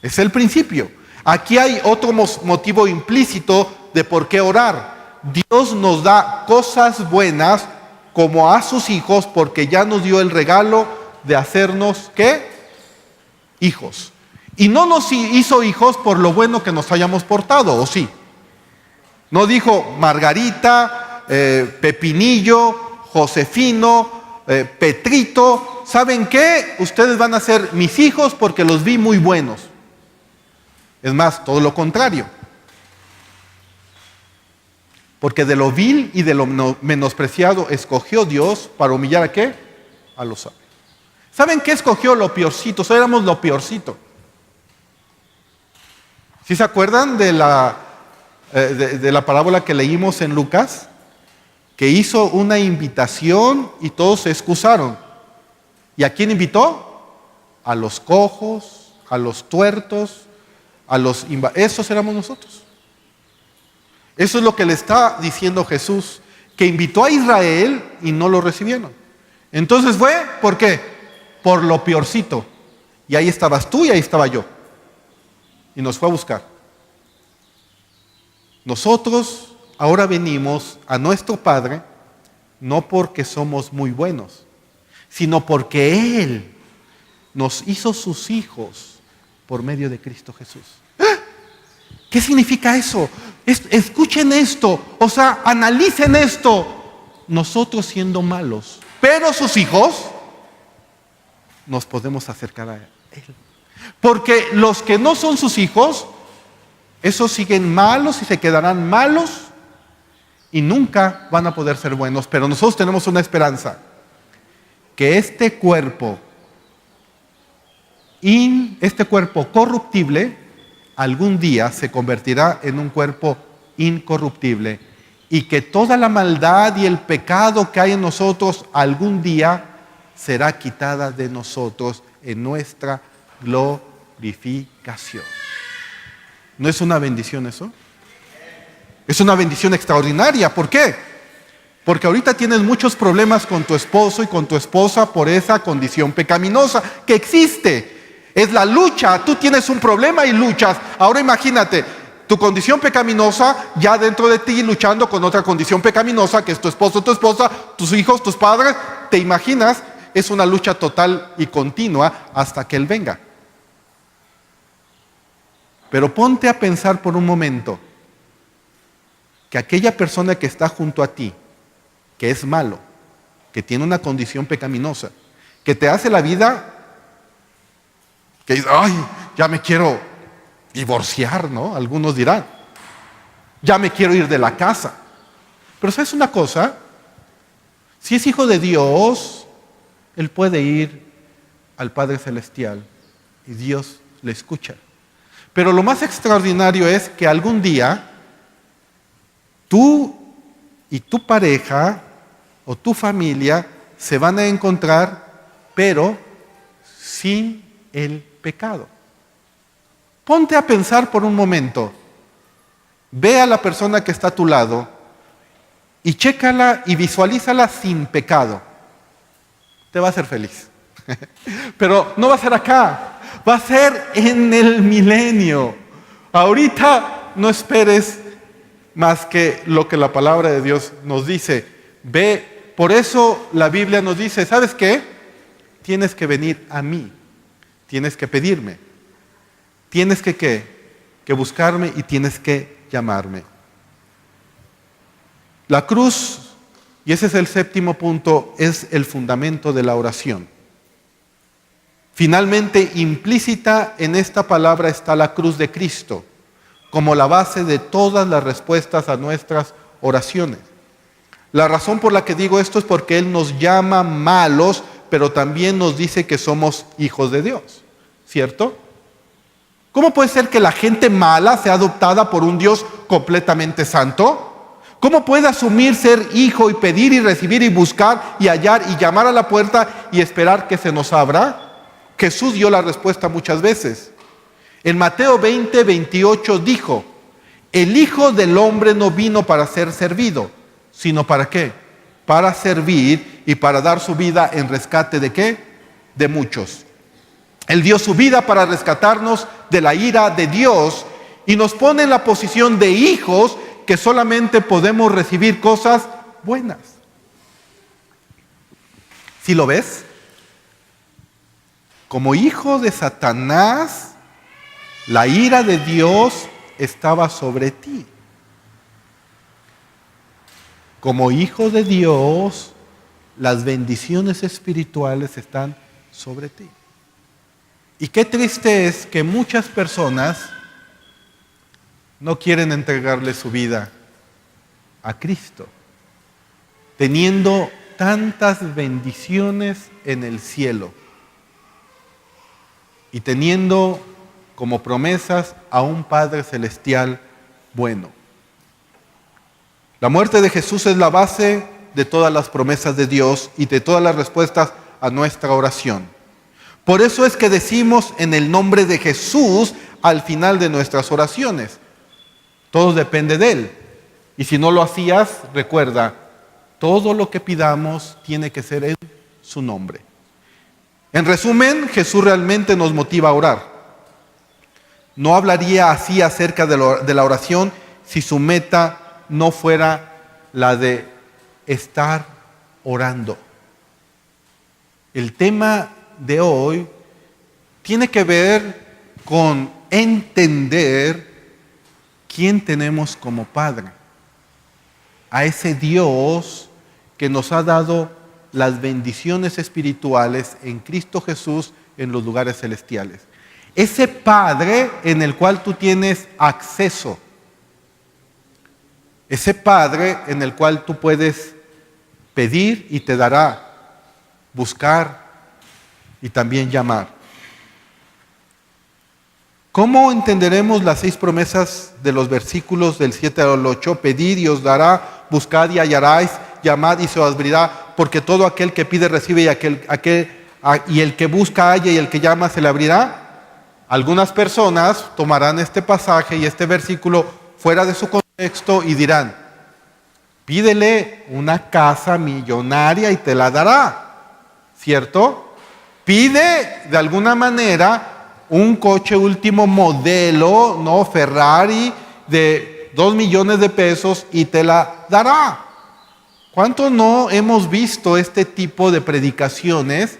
Es el principio. Aquí hay otro motivo implícito de por qué orar. Dios nos da cosas buenas como a sus hijos porque ya nos dio el regalo de hacernos, ¿qué? Hijos. Y no nos hizo hijos por lo bueno que nos hayamos portado, ¿o sí? No dijo Margarita, Pepinillo, Josefino, Petrito, ¿saben qué? Ustedes van a ser mis hijos porque los vi muy buenos. Es más, todo lo contrario. Porque de lo vil y de lo menospreciado escogió Dios para humillar ¿a qué? A los sabios. ¿Saben qué escogió? Lo peorcito. Éramos lo peorcito. ¿Sí se acuerdan de la parábola que leímos en Lucas? Que hizo una invitación y todos se excusaron. ¿Y a quién invitó? A los cojos, a los tuertos, esos éramos nosotros. Eso es lo que le está diciendo Jesús, que invitó a Israel y no lo recibieron. Entonces fue, ¿por qué? Por lo peorcito. Y ahí estabas tú y ahí estaba yo. Y nos fue a buscar. Nosotros ahora venimos a nuestro Padre, no porque somos muy buenos, sino porque Él nos hizo sus hijos por medio de Cristo Jesús. ¿Qué significa eso? Escuchen esto, o sea, analicen esto. Nosotros siendo malos, pero sus hijos, nos podemos acercar a Él. Porque los que no son sus hijos, esos siguen malos y se quedarán malos y nunca van a poder ser buenos. Pero nosotros tenemos una esperanza, que este cuerpo corruptible algún día se convertirá en un cuerpo incorruptible y que toda la maldad y el pecado que hay en nosotros algún día será quitada de nosotros en nuestra glorificación. ¿No es una bendición eso? Es una bendición extraordinaria. ¿Por qué? Porque ahorita tienes muchos problemas con tu esposo y con tu esposa por esa condición pecaminosa que existe. Es la lucha. Tú tienes un problema y luchas. Ahora imagínate, tu condición pecaminosa ya dentro de ti luchando con otra condición pecaminosa que es tu esposo, tu esposa, tus hijos, tus padres. ¿Te imaginas? Es una lucha total y continua hasta que Él venga. Pero ponte a pensar por un momento que aquella persona que está junto a ti, que es malo, que tiene una condición pecaminosa, que te hace la vida, que dice, ay, ya me quiero divorciar, ¿no? Algunos dirán, ya me quiero ir de la casa. Pero ¿sabes una cosa? Si es hijo de Dios, él puede ir al Padre Celestial y Dios le escucha. Pero lo más extraordinario es que algún día tú y tu pareja o tu familia se van a encontrar, pero sin el pecado. Ponte a pensar por un momento. Ve a la persona que está a tu lado y chécala y visualízala sin pecado. Te va a hacer feliz. Pero no va a ser acá, va a ser en el milenio. Ahorita no esperes más que lo que la palabra de Dios nos dice. Ve, por eso la Biblia nos dice, ¿sabes qué? Tienes que venir a mí, tienes que pedirme, tienes que buscarme y tienes que llamarme. La cruz, y ese es el séptimo punto, es el fundamento de la oración. Finalmente, implícita en esta palabra está la cruz de Cristo, como la base de todas las respuestas a nuestras oraciones. La razón por la que digo esto es porque Él nos llama malos, pero también nos dice que somos hijos de Dios, ¿cierto? ¿Cómo puede ser que la gente mala sea adoptada por un Dios completamente santo? ¿Cómo puede asumir ser hijo y pedir y recibir y buscar y hallar y llamar a la puerta y esperar que se nos abra? Jesús dio la respuesta muchas veces. En Mateo 20, 28 dijo, el Hijo del Hombre no vino para ser servido, sino ¿para qué? Para servir y para dar su vida en rescate ¿de qué? De muchos. Él dio su vida para rescatarnos de la ira de Dios y nos pone en la posición de hijos que solamente podemos recibir cosas buenas. ¿Sí lo ves? Como hijo de Satanás, la ira de Dios estaba sobre ti. Como hijo de Dios, las bendiciones espirituales están sobre ti. Y qué triste es que muchas personas no quieren entregarle su vida a Cristo, teniendo tantas bendiciones en el cielo y teniendo como promesas a un Padre Celestial bueno. La muerte de Jesús es la base de todas las promesas de Dios y de todas las respuestas a nuestra oración. Por eso es que decimos en el nombre de Jesús al final de nuestras oraciones. Todo depende de Él. Y si no lo hacías, recuerda, todo lo que pidamos tiene que ser en su nombre. En resumen, Jesús realmente nos motiva a orar. No hablaría así acerca de la oración si su meta no fuera la de estar orando. El tema de hoy tiene que ver con entender quién tenemos como Padre. A ese Dios que nos ha dado las bendiciones espirituales en Cristo Jesús en los lugares celestiales. Ese Padre en el cual tú tienes acceso. Ese Padre en el cual tú puedes pedir y te dará, buscar y también llamar. ¿Cómo entenderemos las 6 promesas de los versículos del 7 al 8? Pedid y os dará, buscad y hallaréis, llamad y se os abrirá, porque todo aquel que pide recibe y el que busca halla y el que llama se le abrirá. Algunas personas tomarán este pasaje y este versículo fuera de su contexto texto y dirán, pídele una casa millonaria y te la dará, ¿cierto? Pide de alguna manera un coche último modelo, no Ferrari, de 2 millones de pesos y te la dará. ¿Cuánto no hemos visto este tipo de predicaciones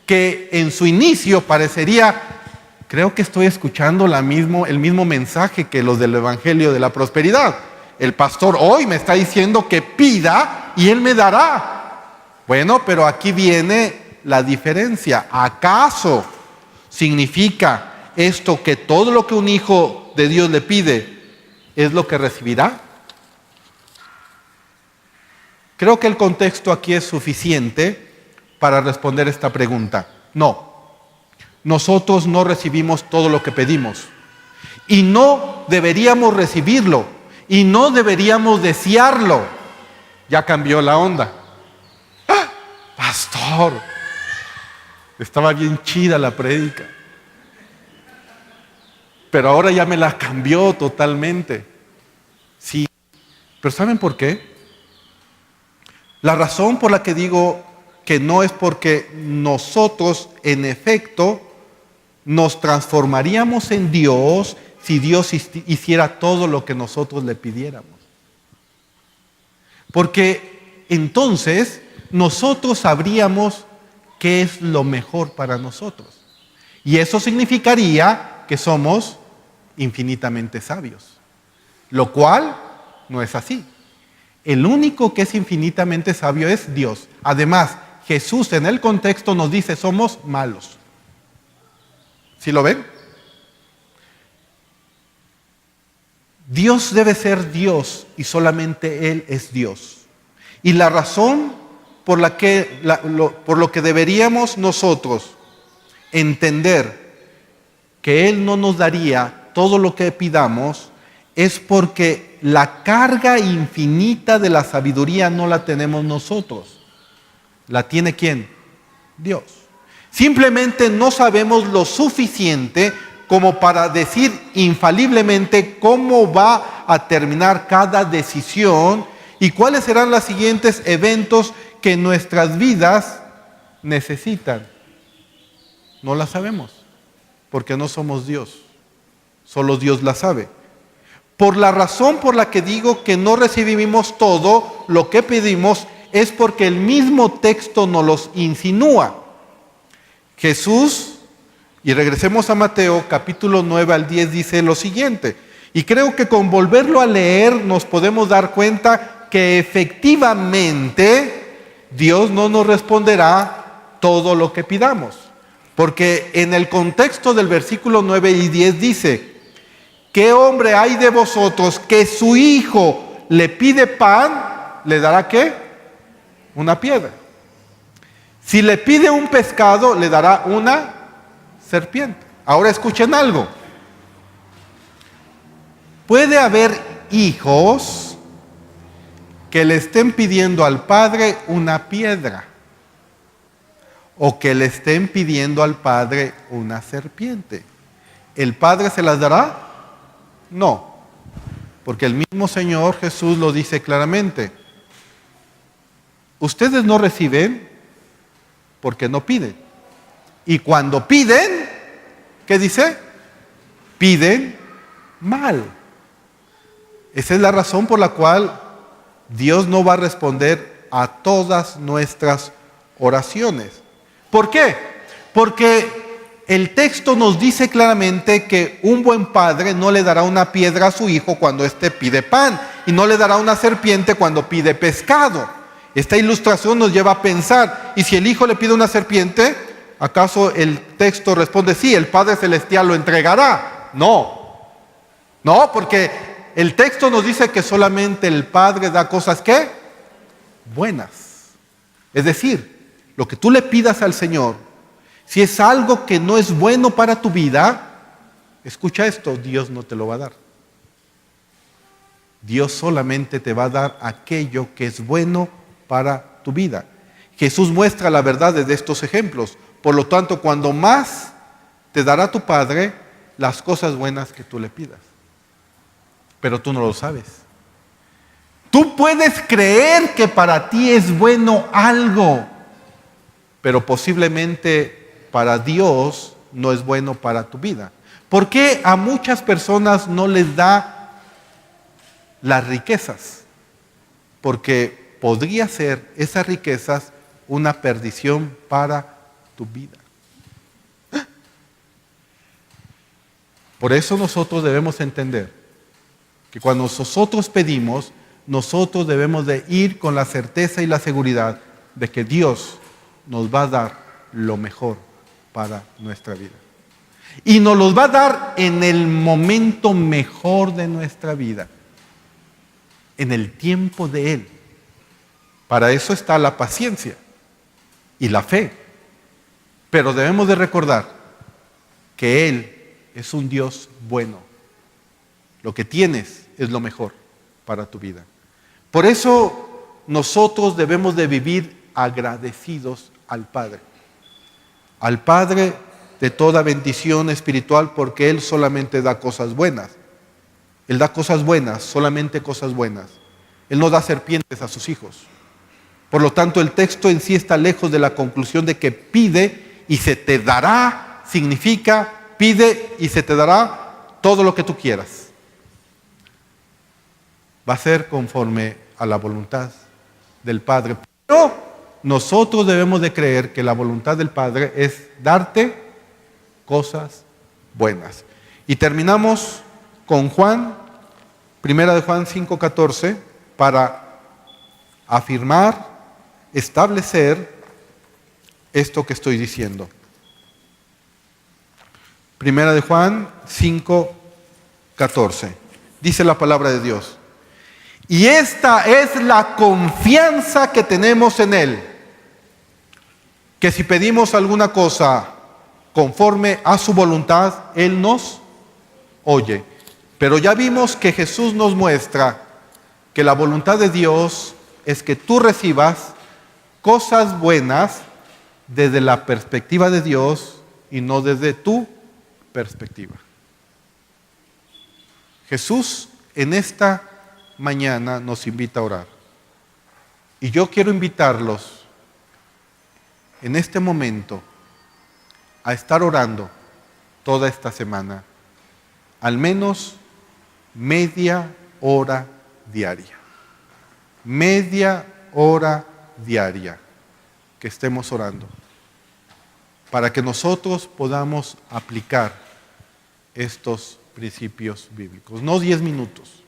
que en su inicio parecería, creo que estoy escuchando el mismo mensaje que los del Evangelio de la Prosperidad? El pastor hoy me está diciendo que pida y él me dará. Bueno, pero aquí viene la diferencia. ¿Acaso significa esto que todo lo que un hijo de Dios le pide es lo que recibirá? Creo que el contexto aquí es suficiente para responder esta pregunta. No, nosotros no recibimos todo lo que pedimos y no deberíamos recibirlo y no deberíamos desearlo. Ya cambió la onda. ¡Ah! Pastor, estaba bien chida la prédica, pero ahora ya me la cambió totalmente. Sí, pero ¿saben por qué? La razón por la que digo que no es porque nosotros, en efecto, nos transformaríamos en Dios si Dios hiciera todo lo que nosotros le pidiéramos. Porque entonces nosotros sabríamos qué es lo mejor para nosotros. Y eso significaría que somos infinitamente sabios, lo cual no es así. El único que es infinitamente sabio es Dios. Además, Jesús en el contexto nos dice, somos malos. ¿Sí lo ven? Dios debe ser Dios y solamente Él es Dios. Y la razón por lo que deberíamos nosotros entender que Él no nos daría todo lo que pidamos es porque la carga infinita de la sabiduría no la tenemos nosotros. ¿La tiene quién? Dios. Simplemente no sabemos lo suficiente como para decir infaliblemente cómo va a terminar cada decisión y cuáles serán los siguientes eventos que nuestras vidas necesitan. No la sabemos, porque no somos Dios. Solo Dios la sabe. Por la razón por la que digo que no recibimos todo lo que pedimos es porque el mismo texto nos los insinúa. Jesús, y regresemos a Mateo capítulo 9 al 10, dice lo siguiente, y creo que con volverlo a leer nos podemos dar cuenta que efectivamente Dios no nos responderá todo lo que pidamos, porque en el contexto del versículo 9 y 10 dice, ¿qué hombre hay de vosotros que su hijo le pide pan, le dará qué? Una piedra. Si le pide un pescado, le dará una serpiente. Ahora escuchen algo. Puede haber hijos que le estén pidiendo al padre una piedra o que le estén pidiendo al padre una serpiente. ¿El padre se las dará? No, porque el mismo Señor Jesús lo dice claramente. Ustedes no reciben porque no piden. Y cuando piden, ¿qué dice? Piden mal. Esa es la razón por la cual Dios no va a responder a todas nuestras oraciones. ¿Por qué? Porque el texto nos dice claramente que un buen padre no le dará una piedra a su hijo cuando éste pide pan y no le dará una serpiente cuando pide pescado. Esta ilustración nos lleva a pensar, ¿y si el hijo le pide una serpiente? ¿Acaso el texto responde, sí, el Padre Celestial lo entregará? No, porque el texto nos dice que solamente el Padre da cosas, ¿qué? Buenas. Es decir, lo que tú le pidas al Señor, si es algo que no es bueno para tu vida, escucha esto, Dios no te lo va a dar. Dios solamente te va a dar aquello que es bueno para tu vida. Jesús muestra la verdad de estos ejemplos. Por lo tanto, cuando más te dará tu Padre las cosas buenas que tú le pidas. Pero tú no lo sabes. Tú puedes creer que para ti es bueno algo, pero posiblemente para Dios no es bueno para tu vida. ¿Por qué a muchas personas no les da las riquezas? Porque podría ser esas riquezas una perdición para tu vida. Por eso nosotros debemos entender que cuando nosotros pedimos, nosotros debemos de ir con la certeza y la seguridad de que Dios nos va a dar lo mejor para nuestra vida. Y nos los va a dar en el momento mejor de nuestra vida, en el tiempo de Él. Para eso está la paciencia y la fe. Pero debemos de recordar que Él es un Dios bueno. Lo que tienes es lo mejor para tu vida. Por eso nosotros debemos de vivir agradecidos al Padre. Al Padre de toda bendición espiritual, porque Él solamente da cosas buenas. Él da cosas buenas, solamente cosas buenas. Él no da serpientes a sus hijos. Por lo tanto, el texto en sí está lejos de la conclusión de que pide y se te dará. Significa pide y se te dará todo lo que tú quieras. Va a ser conforme a la voluntad del Padre. Pero nosotros debemos de creer que la voluntad del Padre es darte cosas buenas. Y terminamos con Juan, primera de Juan 5:14, para afirmar, establecer esto que estoy diciendo. Primera de Juan 5:14. Dice la palabra de Dios. Y esta es la confianza que tenemos en Él, que si pedimos alguna cosa conforme a su voluntad, Él nos oye. Pero ya vimos que Jesús nos muestra que la voluntad de Dios es que tú recibas cosas buenas desde la perspectiva de Dios y no desde tu perspectiva. Jesús en esta mañana nos invita a orar. Y yo quiero invitarlos en este momento a estar orando toda esta semana, al menos media hora diaria. Media hora diaria que estemos orando, para que nosotros podamos aplicar estos principios bíblicos. No 10 minutos,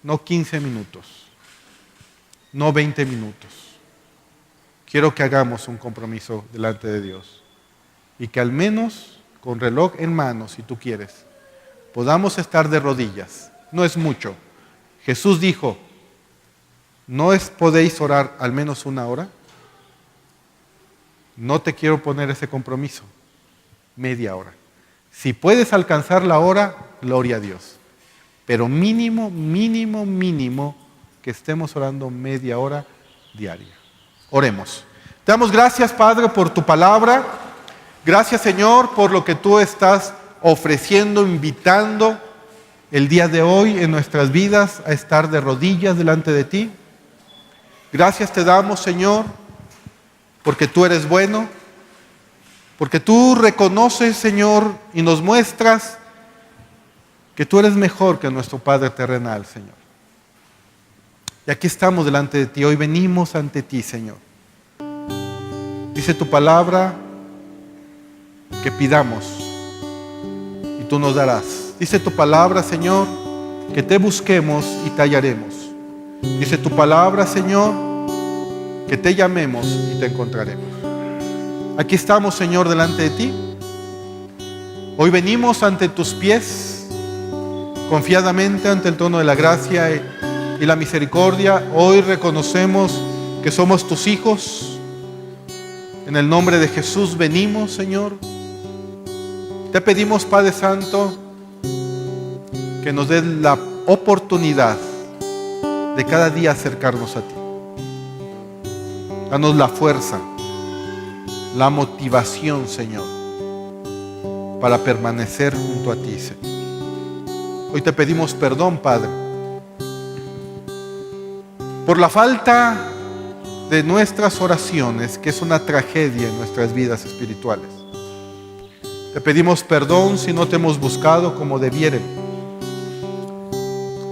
no 15 minutos, no 20 minutos. Quiero que hagamos un compromiso delante de Dios y que al menos con reloj en mano, si tú quieres, podamos estar de rodillas. No es mucho. Jesús dijo, ¿podéis orar al menos una hora? No te quiero poner ese compromiso. Media hora. Si puedes alcanzar la hora, gloria a Dios. Pero mínimo que estemos orando media hora diaria. Oremos. Te damos gracias, Padre, por tu palabra. Gracias, Señor, por lo que tú estás ofreciendo, invitando el día de hoy en nuestras vidas a estar de rodillas delante de ti. Gracias te damos, Señor, porque tú eres bueno, porque tú reconoces, Señor, y nos muestras que tú eres mejor que nuestro Padre terrenal, Señor. Y aquí estamos delante de ti, hoy venimos ante ti, Señor. Dice tu palabra que pidamos y tú nos darás. Dice tu palabra, Señor, que te busquemos y te hallaremos. Dice tu palabra, Señor, que te llamemos y te encontraremos. Aquí estamos, Señor, delante de ti. Hoy venimos ante tus pies, confiadamente ante el trono de la gracia y la misericordia. Hoy reconocemos que somos tus hijos. En el nombre de Jesús venimos, Señor. Te pedimos, Padre Santo, que nos des la oportunidad de cada día acercarnos a ti. Danos la fuerza, la motivación, Señor, para permanecer junto a ti, Señor. Hoy te pedimos perdón, Padre, por la falta de nuestras oraciones, que es una tragedia en nuestras vidas espirituales. Te pedimos perdón si no te hemos buscado como debiéramos.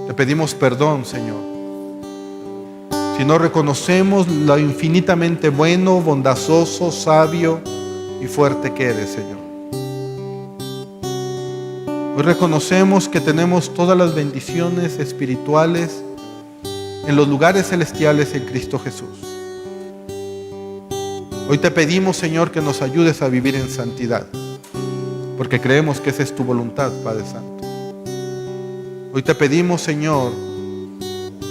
Te pedimos perdón, Señor, si no reconocemos lo infinitamente bueno, bondadoso, sabio y fuerte que eres, Señor. Hoy reconocemos que tenemos todas las bendiciones espirituales en los lugares celestiales en Cristo Jesús. Hoy te pedimos, Señor, que nos ayudes a vivir en santidad, porque creemos que esa es tu voluntad, Padre Santo. Hoy te pedimos, Señor,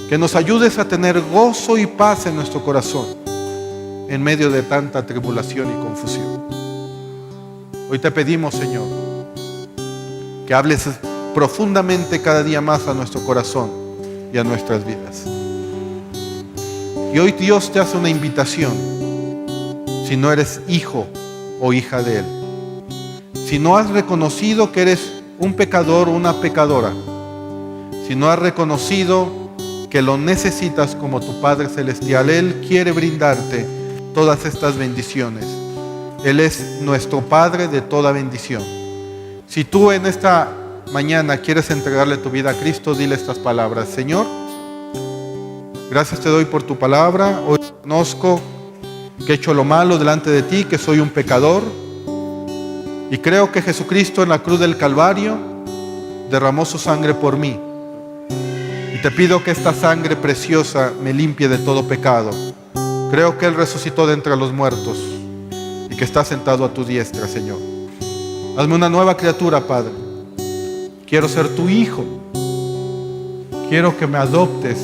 que nos ayudes a tener gozo y paz en nuestro corazón en medio de tanta tribulación y confusión. Hoy te pedimos, Señor, que hables profundamente cada día más a nuestro corazón y a nuestras vidas. Y hoy Dios te hace una invitación, si no eres hijo o hija de Él. Si no has reconocido que eres un pecador o una pecadora, si no has reconocido que lo necesitas como tu Padre Celestial, Él quiere brindarte todas estas bendiciones. Él es nuestro Padre de toda bendición. Si tú en esta mañana quieres entregarle tu vida a Cristo, dile estas palabras: Señor, gracias te doy por tu palabra. Hoy conozco que he hecho lo malo delante de ti, que soy un pecador, y creo que Jesucristo en la cruz del Calvario derramó su sangre por mí. Y te pido que esta sangre preciosa me limpie de todo pecado. Creo que Él resucitó de entre los muertos y que está sentado a tu diestra, Señor. Hazme una nueva criatura, Padre. Quiero ser tu hijo. Quiero que me adoptes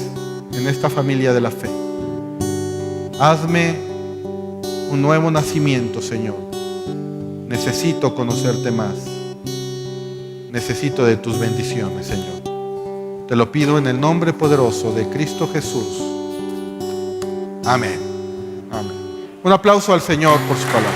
en esta familia de la fe. Hazme un nuevo nacimiento, Señor. Necesito conocerte más. Necesito de tus bendiciones, Señor. Te lo pido en el nombre poderoso de Cristo Jesús. Amén. Amén. Un aplauso al Señor por su palabra.